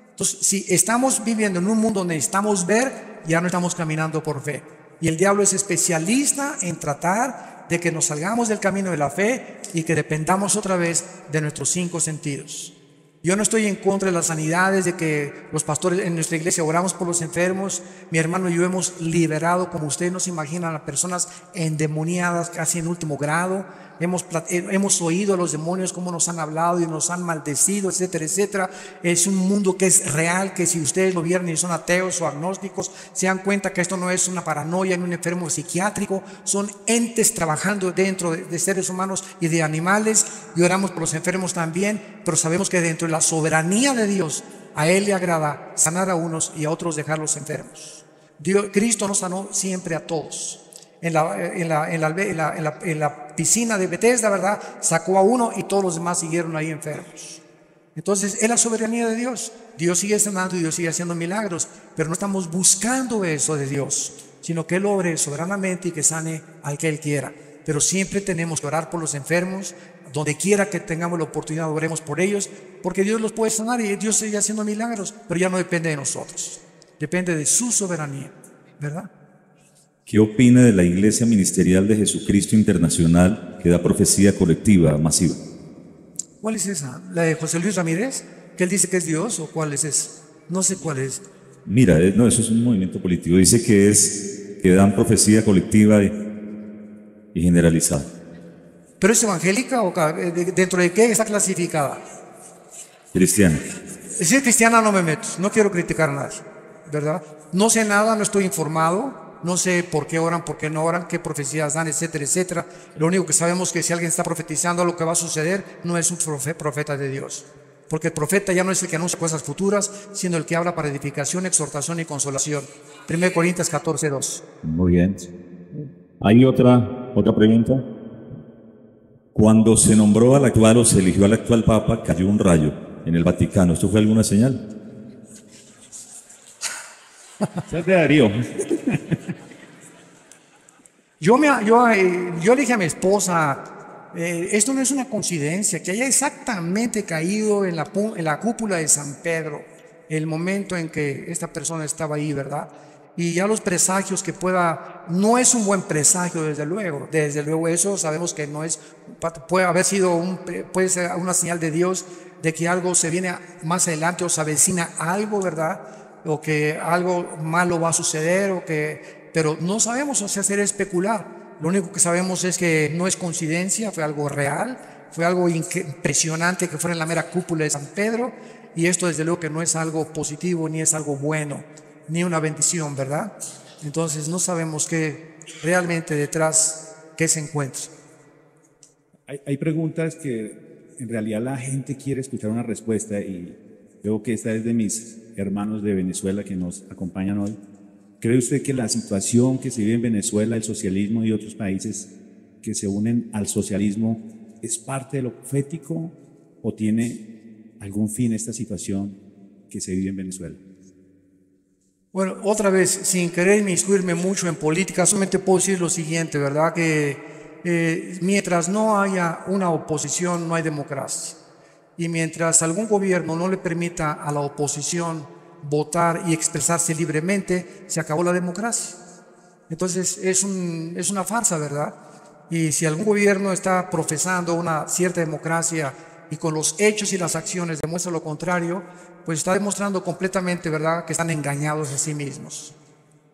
Entonces, si estamos viviendo en un mundo donde necesitamos ver, ya no estamos caminando por fe. Y el diablo es especialista en tratar de que nos salgamos del camino de la fe y que dependamos otra vez de nuestros 5 sentidos. Yo no estoy en contra de las sanidades, de que los pastores en nuestra iglesia oramos por los enfermos. Mi hermano y yo hemos liberado, como ustedes no se imaginan, a personas endemoniadas casi en último grado. Hemos oído a los demonios cómo nos han hablado y nos han maldecido, etcétera, etcétera. Es un mundo que es real, que si ustedes lo vieron y son ateos o agnósticos, se dan cuenta que esto no es una paranoia ni un enfermo psiquiátrico. Son entes trabajando dentro de seres humanos y de animales, y oramos por los enfermos también, pero sabemos que dentro de la soberanía de Dios, a Él le agrada sanar a unos y a otros dejarlos enfermos. Cristo nos sanó siempre a todos. En la piscina de Bethesda, ¿verdad? Sacó a uno y todos los demás siguieron ahí enfermos. Entonces, es la soberanía de Dios. Dios sigue sanando y Dios sigue haciendo milagros, pero no estamos buscando eso de Dios, sino que Él obre soberanamente y que sane al que Él quiera. Pero siempre tenemos que orar por los enfermos. Donde quiera que tengamos la oportunidad, oremos por ellos, porque Dios los puede sanar y Dios sigue haciendo milagros, pero ya no depende de nosotros, depende de su soberanía, ¿verdad? ¿Qué opina de la Iglesia Ministerial de Jesucristo Internacional que da profecía colectiva masiva? ¿Cuál es esa? ¿La de José Luis Ramírez? ¿Que él dice que es Dios o cuál es esa? No sé cuál es. Mira, no, eso es un movimiento político. Dice que dan profecía colectiva y generalizada. ¿Pero es evangélica o dentro de qué está clasificada? Cristiana. Si es cristiana no me meto, no quiero criticar a nadie, ¿verdad? No sé nada, no estoy informado, no sé por qué oran, por qué no oran, qué profecías dan, etcétera, etcétera. Lo único que sabemos es que si alguien está profetizando lo que va a suceder, no es un profeta de Dios. Porque el profeta ya no es el que anuncia cosas futuras, sino el que habla para edificación, exhortación y consolación. 1 Corintios 14:2. Muy bien. ¿Hay otra pregunta? Cuando se nombró al actual o se eligió al actual Papa, cayó un rayo en el Vaticano. ¿Esto fue alguna señal? Esa es de Darío. Yo le dije a mi esposa, esto no es una coincidencia, que haya exactamente caído en la cúpula de San Pedro, el momento en que esta persona estaba ahí, ¿verdad? Y ya los presagios que no es un buen presagio, desde luego eso sabemos que no es, puede ser una señal de Dios de que algo se viene más adelante o se avecina algo, ¿verdad? O que algo malo va a suceder, pero no sabemos, o sea, hacer especular. Lo único que sabemos es que no es coincidencia, fue algo real, fue algo impresionante que fuera en la mera cúpula de San Pedro, y esto desde luego que no es algo positivo ni es algo bueno, ni una bendición, ¿verdad? Entonces no sabemos qué realmente detrás, qué se encuentra. Hay preguntas que en realidad la gente quiere escuchar una respuesta, y veo que esta es de mis hermanos de Venezuela que nos acompañan hoy. ¿Cree usted que la situación que se vive en Venezuela, el socialismo y otros países que se unen al socialismo es parte de lo profético o tiene algún fin esta situación que se vive en Venezuela? Bueno, otra vez, sin querer inmiscuirme mucho en política, solamente puedo decir lo siguiente, ¿verdad? Que mientras no haya una oposición, no hay democracia. Y mientras algún gobierno no le permita a la oposición votar y expresarse libremente, se acabó la democracia. Entonces es una farsa, ¿verdad? Y si algún gobierno está profesando una cierta democracia y con los hechos y las acciones demuestra lo contrario, pues está demostrando completamente, ¿verdad?, que están engañados a sí mismos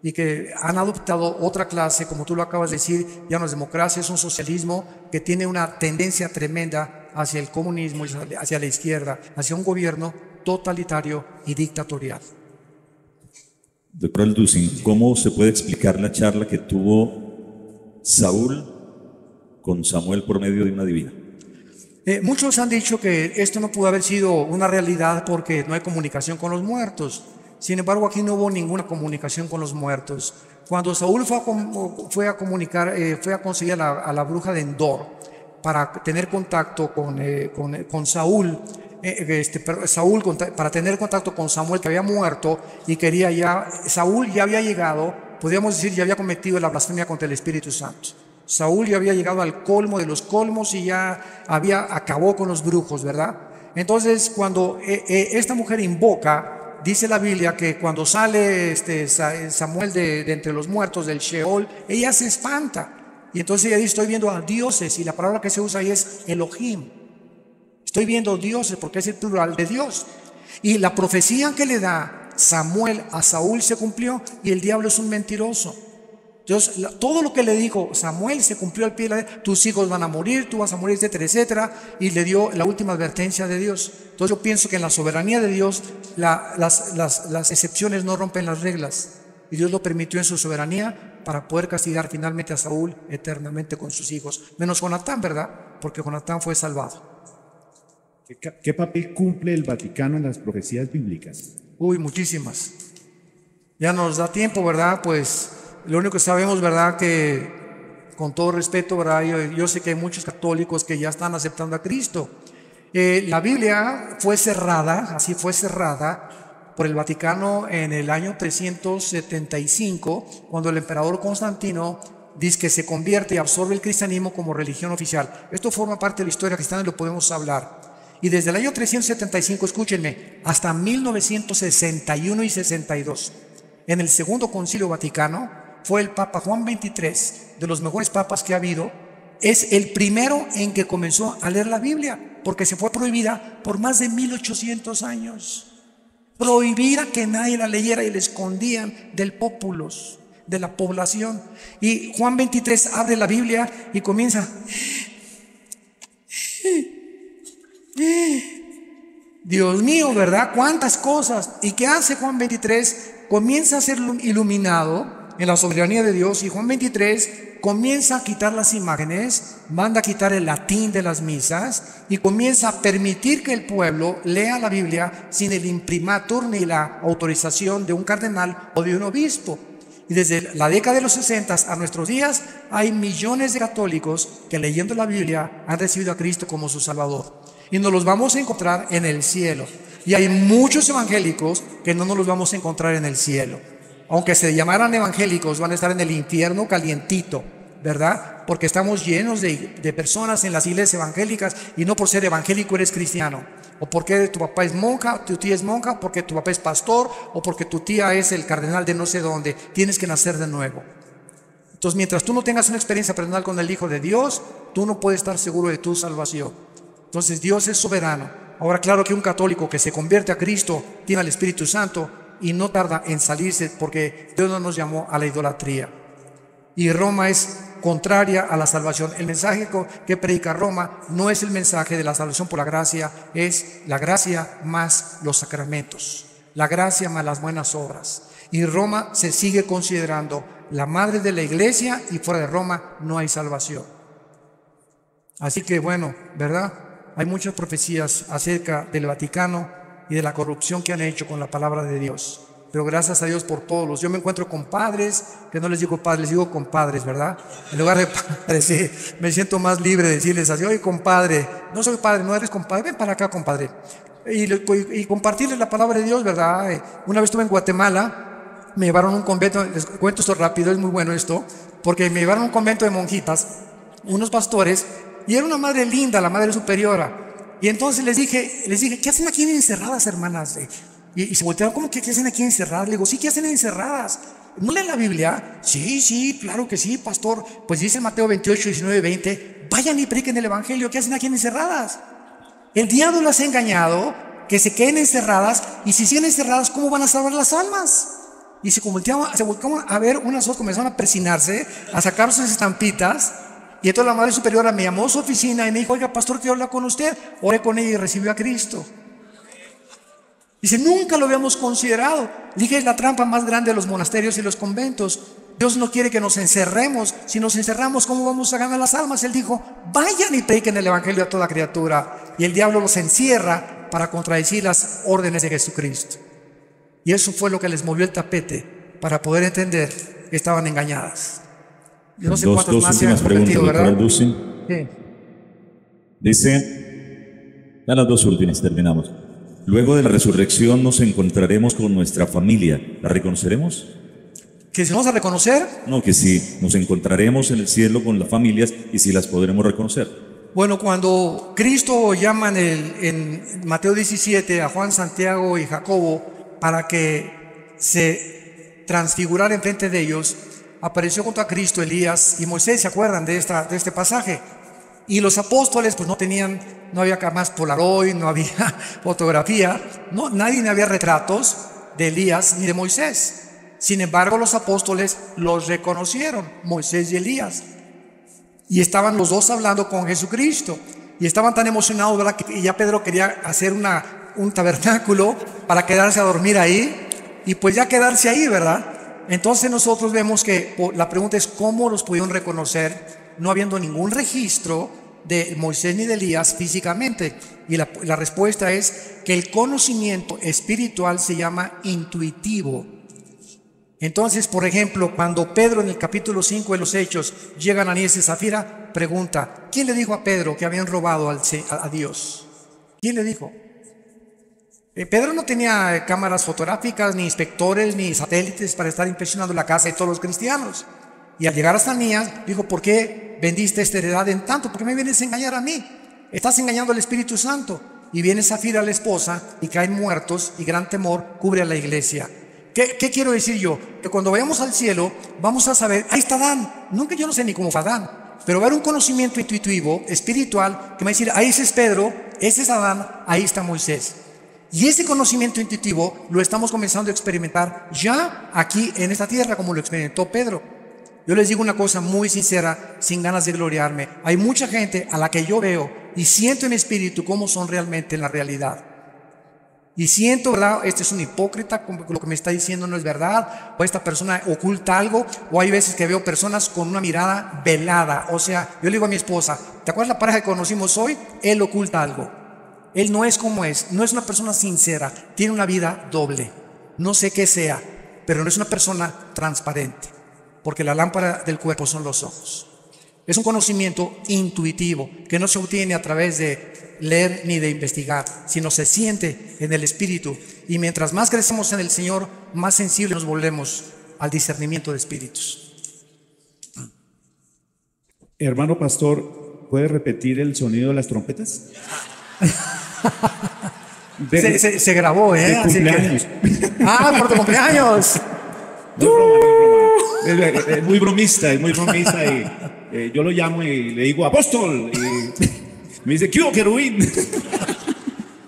y que han adoptado otra clase, como tú lo acabas de decir, ya no es democracia, es un socialismo que tiene una tendencia tremenda hacia el comunismo, hacia la izquierda, hacia un gobierno totalitario y dictatorial. Doctor Alducin, ¿cómo se puede explicar la charla que tuvo Saúl con Samuel por medio de una divina? Muchos han dicho que esto no pudo haber sido una realidad porque no hay comunicación con los muertos. Sin embargo, aquí no hubo ninguna comunicación con los muertos. Cuando Saúl fue a conseguir a la bruja de Endor para tener contacto con Saúl, para tener contacto con Samuel, que había muerto y Saúl ya había llegado, podríamos decir, ya había cometido la blasfemia contra el Espíritu Santo. Saúl ya había llegado al colmo de los colmos y ya acabó con los brujos, ¿verdad? Entonces, cuando esta mujer invoca, dice la Biblia que cuando sale Samuel de entre los muertos del Sheol, ella se espanta. Y entonces ella dice, estoy viendo a dioses, y la palabra que se usa ahí es Elohim. Estoy viendo dioses porque es el plural de Dios. Y la profecía que le da Samuel a Saúl se cumplió, y el diablo es un mentiroso. Entonces, todo lo que le dijo Samuel se cumplió al pie de la letra. Tus hijos van a morir, tú vas a morir, etcétera, etcétera. Y le dio la última advertencia de Dios. Entonces yo pienso que en la soberanía de Dios las excepciones no rompen las reglas. Y Dios lo permitió en su soberanía para poder castigar finalmente a Saúl eternamente con sus hijos. Menos Jonatán, ¿verdad? Porque Jonatán fue salvado. ¿Qué papel cumple el Vaticano en las profecías bíblicas? Uy, muchísimas. Ya no nos da tiempo, ¿verdad? Pues lo único que sabemos, ¿verdad?, que con todo respeto, ¿verdad?, yo sé que hay muchos católicos que ya están aceptando a Cristo. La Biblia fue cerrada por el Vaticano en el año 375, cuando el emperador Constantino dice que se convierte y absorbe el cristianismo como religión oficial. Esto forma parte de la historia cristiana y lo podemos hablar. Y desde el año 375, escúchenme, hasta 1961 y 62, en el Segundo Concilio Vaticano, fue el Papa Juan XXIII, de los mejores papas que ha habido. Es el primero en que comenzó a leer la Biblia, porque se fue prohibida por más de 1800 años. Prohibida que nadie la leyera y la escondían del populus, de la población. Y Juan XXIII abre la Biblia y comienza. Dios mío, ¿verdad? ¿Cuántas cosas? ¿Y qué hace Juan XXIII? Comienza a ser iluminado en la soberanía de Dios, y Juan XXIII comienza a quitar las imágenes, manda a quitar el latín de las misas y comienza a permitir que el pueblo lea la Biblia sin el imprimatur ni la autorización de un cardenal o de un obispo. Y desde la década de los 60 a nuestros días hay millones de católicos que, leyendo la Biblia, han recibido a Cristo como su Salvador. Y nos los vamos a encontrar en el cielo. Y hay muchos evangélicos que no nos los vamos a encontrar en el cielo. Aunque se llamaran evangélicos, van a estar en el infierno calientito, ¿verdad? Porque estamos llenos de personas en las iglesias evangélicas, y no por ser evangélico eres cristiano, o porque tu papá es monja, tu tía es monja, porque tu papá es pastor, o porque tu tía es el cardenal de no sé dónde. Tienes que nacer de nuevo. Entonces, mientras tú no tengas una experiencia personal con el Hijo de Dios, tú no puedes estar seguro de tu salvación. Entonces, Dios es soberano. Ahora, claro que un católico que se convierte a Cristo tiene al Espíritu Santo y no tarda en salirse, porque Dios no nos llamó a la idolatría. Y Roma es contraria a la salvación. El mensaje que predica Roma no es el mensaje de la salvación por la gracia, es la gracia más los sacramentos, la gracia más las buenas obras. Y Roma se sigue considerando la madre de la iglesia, y fuera de Roma no hay salvación. Así que bueno, ¿verdad? Hay muchas profecías acerca del Vaticano y de la corrupción que han hecho con la palabra de Dios. pero gracias a Dios por todos. Yo me encuentro con padres, que no les digo padres, les digo compadres, ¿verdad? En lugar de padres, sí, me siento más libre de decirles así, oye, compadre, no soy padre, no eres compadre, ven para acá, compadre. Y compartirles la palabra de Dios, ¿verdad? Una vez estuve en Guatemala, me llevaron a un convento, les cuento esto rápido, es muy bueno esto, porque me llevaron a un convento de monjitas, unos pastores, y era una madre linda, la madre superiora. Y entonces les dije, ¿qué hacen aquí encerradas, hermanas? Y se voltearon, ¿cómo que qué hacen aquí encerradas? Le digo, sí, ¿qué hacen encerradas? ¿No leen la Biblia? Sí, claro que sí, pastor. Pues dice Mateo 28, 19, 20, vayan y prediquen el Evangelio, ¿qué hacen aquí encerradas? El diablo las ha engañado, que se queden encerradas, y si siguen encerradas, ¿cómo van a salvar las almas? Y se volteaban a ver, unas dos comenzaron a persinarse, a sacar sus estampitas. Y entonces la madre superiora me llamó a su oficina y me dijo, oiga, pastor, quiero hablar con usted. Oré con ella y recibió a Cristo. Dice, nunca lo habíamos considerado. Dije, es la trampa más grande de los monasterios y los conventos. Dios no quiere que nos encerremos. Si nos encerramos, ¿cómo vamos a ganar las almas? Él dijo, vayan y prediquen el Evangelio a toda criatura. Y el diablo los encierra para contradecir las órdenes de Jesucristo. Y eso fue lo que les movió el tapete para poder entender que estaban engañadas. Yo no sé dos más últimas preguntas, doctor Dusin. Sí. Dice, ya las dos últimas, terminamos. Luego de la resurrección nos encontraremos con nuestra familia. ¿La reconoceremos? ¿Que si vamos a reconocer? No, que si nos encontraremos en el cielo con las familias y si las podremos reconocer. Bueno, cuando Cristo llama en Mateo 17 a Juan, Santiago y Jacobo para que se transfigurara enfrente de ellos, apareció junto a Cristo Elías y Moisés. ¿Se acuerdan de este pasaje? Y los apóstoles pues no había más Polaroid, no había fotografía, nadie había retratos de Elías ni de Moisés. Sin embargo, los apóstoles los reconocieron, Moisés y Elías. Y estaban los dos hablando con Jesucristo. Y estaban tan emocionados, ¿verdad?, que ya Pedro quería hacer un tabernáculo para quedarse a dormir ahí. Y pues ya quedarse ahí, ¿verdad? Entonces nosotros vemos que la pregunta es ¿cómo los pudieron reconocer no habiendo ningún registro de Moisés ni de Elías físicamente? Y la respuesta es que el conocimiento espiritual se llama intuitivo. Entonces, por ejemplo, cuando Pedro en el capítulo 5 de los Hechos llega a Ananías y Zafira, pregunta, ¿quién le dijo a Pedro que habían robado a Dios? ¿Quién le dijo? Pedro no tenía cámaras fotográficas, ni inspectores, ni satélites para estar impresionando la casa de todos los cristianos. Y al llegar a Ananías, dijo, ¿por qué vendiste esta heredad en tanto? ¿Por qué me vienes a engañar a mí? Estás engañando al Espíritu Santo. Y viene Zafira, la esposa, y caen muertos, y gran temor cubre a la iglesia. ¿Qué quiero decir yo? Que cuando vayamos al cielo, vamos a saber, ahí está Adán. Nunca, yo no sé ni cómo fue Adán, pero va a haber un conocimiento intuitivo, espiritual, que me va a decir, ahí ese es Pedro, ese es Adán, ahí está Moisés. Y ese conocimiento intuitivo lo estamos comenzando a experimentar ya aquí en esta tierra, como lo experimentó Pedro. Yo les digo una cosa muy sincera, sin ganas de gloriarme. Hay mucha gente a la que yo veo y siento en espíritu cómo son realmente en la realidad. Y siento, ¿verdad? Este es un hipócrita, lo que me está diciendo no es verdad, o esta persona oculta algo, o hay veces que veo personas con una mirada velada. O sea, yo le digo a mi esposa, ¿te acuerdas la pareja que conocimos hoy? Él oculta algo. Él no es como es, no es una persona sincera, tiene una vida doble. No sé qué sea, pero no es una persona transparente, porque la lámpara del cuerpo son los ojos. Es un conocimiento intuitivo que no se obtiene a través de leer ni de investigar, sino se siente en el espíritu. Y mientras más crecemos en el Señor, más sensibles nos volvemos al discernimiento de espíritus. Hermano pastor, ¿puede repetir el sonido de las trompetas? Se grabó, ¿eh? De cumpleaños. ¡Ah, por tu cumpleaños! No es broma, no es broma. Es muy bromista y yo lo llamo y le digo apóstol y me dice ¿qué hubo, querubín?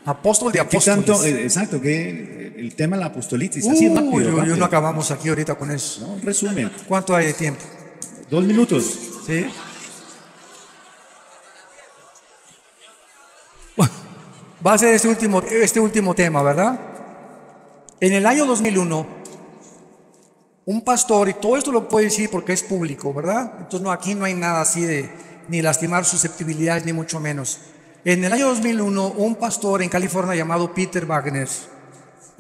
Apóstol de apóstoles. Exacto, que el tema de la apostolitis, así rápido. No acabamos aquí ahorita con eso. No, un resumen. ¿Cuánto hay de tiempo? 2 minutos. ¿Sí? Va a ser este último tema, ¿verdad? En el año 2001, un pastor, y todo esto lo puedo decir porque es público, ¿verdad? Entonces aquí no hay nada así de ni lastimar susceptibilidades, ni mucho menos. En el año 2001, un pastor en California llamado Peter Wagner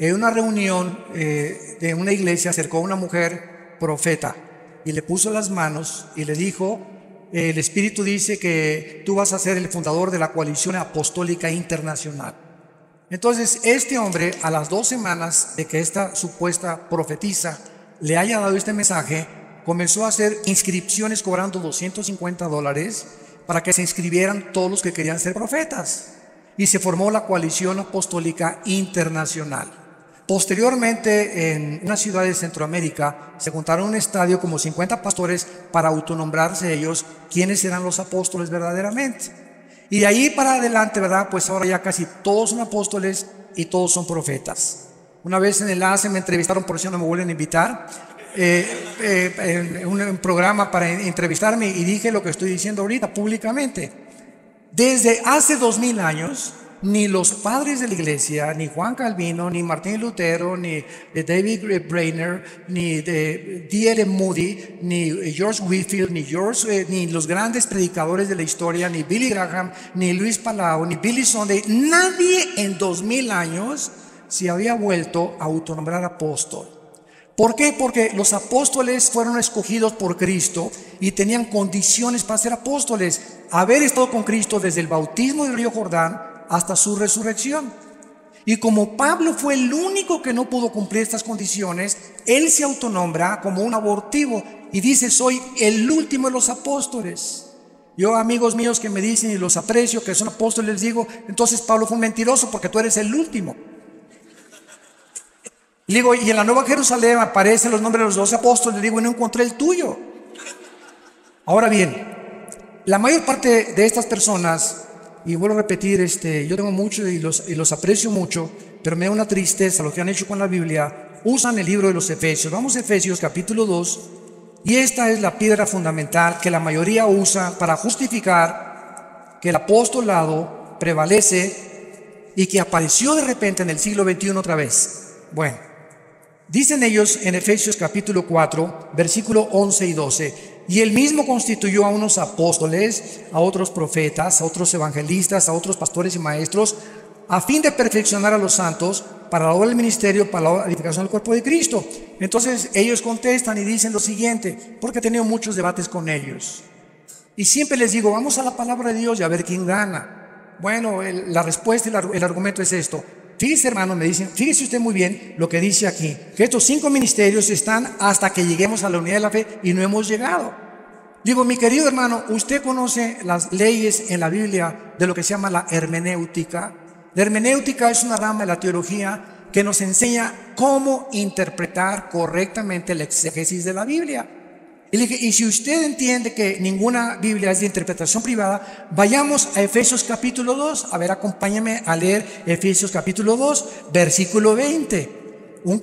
En una reunión de una iglesia acercó a una mujer profeta y le puso las manos y le dijo: el Espíritu dice que tú vas a ser el fundador de la coalición apostólica internacional. Entonces este hombre, a las 2 semanas de que esta supuesta profetisa le haya dado este mensaje, comenzó a hacer inscripciones cobrando $250 para que se inscribieran todos los que querían ser profetas, y se formó la coalición apostólica internacional. Posteriormente, en una ciudad de Centroamérica, se juntaron en un estadio como 50 pastores para autonombrarse ellos quiénes eran los apóstoles verdaderamente. Y de ahí para adelante, ¿verdad? Pues ahora ya casi todos son apóstoles y todos son profetas. Una vez en el ACE me entrevistaron, por eso no me vuelven a invitar, en un programa para entrevistarme, y dije lo que estoy diciendo ahorita públicamente. Desde hace 2000 años, ni los padres de la iglesia, ni Juan Calvino, ni Martín Lutero, ni David Brainerd, ni D.L. Moody, ni George Whitefield, ni los grandes predicadores de la historia, ni Billy Graham, ni Luis Palau, ni Billy Sunday, nadie en 2000 años se había vuelto a autonombrar apóstol. ¿Por qué? Porque los apóstoles fueron escogidos por Cristo y tenían condiciones para ser apóstoles: haber estado con Cristo desde el bautismo del río Jordán hasta su resurrección. Y como Pablo fue el único que no pudo cumplir estas condiciones, él se autonombra como un abortivo y dice: soy el último de los apóstoles. Yo, amigos míos que me dicen y los aprecio, que son apóstoles, les digo: entonces Pablo fue un mentiroso porque tú eres el último. Le digo: y en la Nueva Jerusalén aparecen los nombres de los 12 apóstoles. Le digo: y no encontré el tuyo. Ahora bien, la mayor parte de estas personas, y vuelvo a repetir, yo tengo mucho y los aprecio mucho, pero me da una tristeza lo que han hecho con la Biblia. Usan el libro de los Efesios. Vamos a Efesios capítulo 2, y esta es la piedra fundamental que la mayoría usa para justificar que el apostolado prevalece y que apareció de repente en el siglo XXI otra vez. Bueno, dicen ellos en Efesios capítulo 4, versículo 11 y 12: y él mismo constituyó a unos apóstoles, a otros profetas, a otros evangelistas, a otros pastores y maestros, a fin de perfeccionar a los santos para la obra del ministerio, para la edificación del cuerpo de Cristo. Entonces ellos contestan y dicen lo siguiente, porque he tenido muchos debates con ellos, y siempre les digo: vamos a la palabra de Dios y a ver quién gana. Bueno, la respuesta y el argumento es esto: fíjese, hermano, me dicen, fíjese usted muy bien lo que dice aquí, que estos 5 ministerios están hasta que lleguemos a la unidad de la fe, y no hemos llegado. Digo: mi querido hermano, usted conoce las leyes en la Biblia de lo que se llama la hermenéutica. La hermenéutica es una rama de la teología que nos enseña cómo interpretar correctamente la exégesis de la Biblia. Y le dije: y si usted entiende que ninguna Biblia es de interpretación privada, vayamos a Efesios capítulo 2. A ver, acompáñame a leer Efesios capítulo 2, versículo 20. 2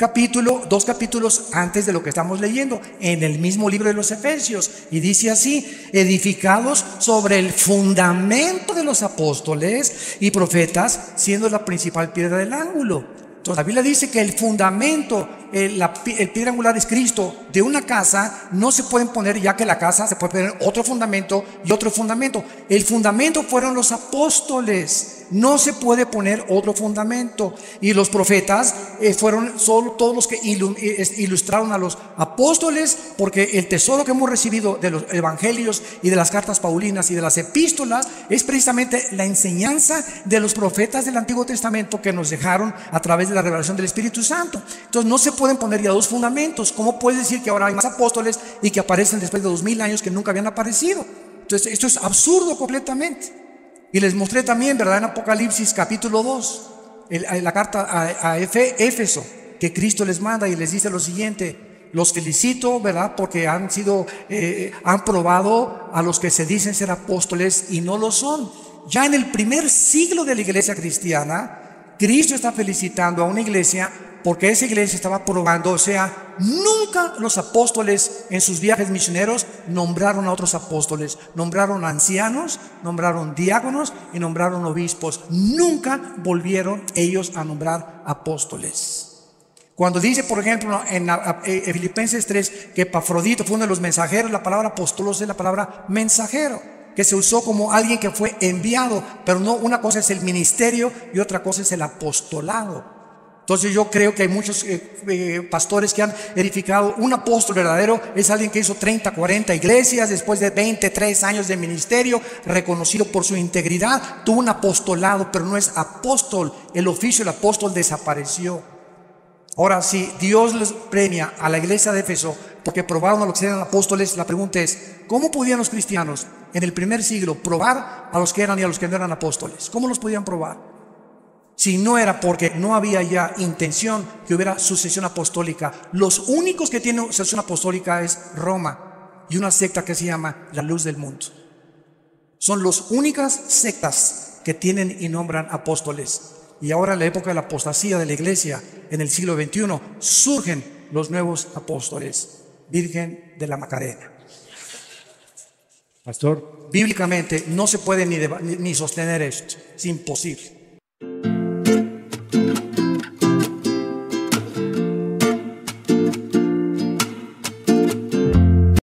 capítulos antes de lo que estamos leyendo, en el mismo libro de los Efesios. Y dice así: edificados sobre el fundamento de los apóstoles y profetas, siendo la principal piedra del ángulo. Entonces la Biblia dice que el fundamento, el piedra angular es Cristo. De una casa no se pueden poner, ya que la casa se puede poner otro fundamento y otro fundamento. El fundamento fueron los apóstoles. No se puede poner otro fundamento. Y los profetas fueron solo todos los que ilustraron a los apóstoles, porque el tesoro que hemos recibido de los evangelios y de las cartas paulinas y de las epístolas es precisamente la enseñanza de los profetas del Antiguo Testamento que nos dejaron a través de la revelación del Espíritu Santo. Entonces no se pueden poner ya 2 fundamentos. ¿Cómo puedes decir que ahora hay más apóstoles y que aparecen después de 2000 años que nunca habían aparecido? Entonces esto es absurdo completamente. Y les mostré también, ¿verdad?, en Apocalipsis capítulo 2, la carta a Éfeso, que Cristo les manda y les dice lo siguiente: los felicito, ¿verdad?, porque han probado a los que se dicen ser apóstoles y no lo son. Ya en el primer siglo de la iglesia cristiana, Cristo está felicitando a una iglesia porque esa iglesia estaba probando. O sea, nunca los apóstoles en sus viajes misioneros nombraron a otros apóstoles. Nombraron ancianos, nombraron diáconos y nombraron obispos. Nunca volvieron ellos a nombrar apóstoles. Cuando dice, por ejemplo, en Filipenses 3 que Epafrodito fue uno de los mensajeros, la palabra apostolos es la palabra mensajero, que se usó como alguien que fue enviado. Pero no, una cosa es el ministerio y otra cosa es el apostolado. Entonces yo creo que hay muchos pastores que han edificado. Un apóstol verdadero es alguien que hizo 30, 40 iglesias, después de 23 años de ministerio, reconocido por su integridad, tuvo un apostolado, pero no es apóstol. El oficio del apóstol desapareció. Ahora, si Dios les premia a la iglesia de Éfeso porque probaron a los que eran apóstoles, la pregunta es, ¿cómo podían los cristianos en el primer siglo probar a los que eran y a los que no eran apóstoles? ¿Cómo los podían probar? Si no era porque no había ya intención que hubiera sucesión apostólica. Los únicos que tienen sucesión apostólica es Roma y una secta que se llama la Luz del Mundo. Son las únicas sectas que tienen y nombran apóstoles. Y ahora en la época de la apostasía de la iglesia, en el siglo XXI, surgen los nuevos apóstoles. Virgen de la Macarena. Pastor, Bíblicamente no se puede ni sostener esto. Es imposible.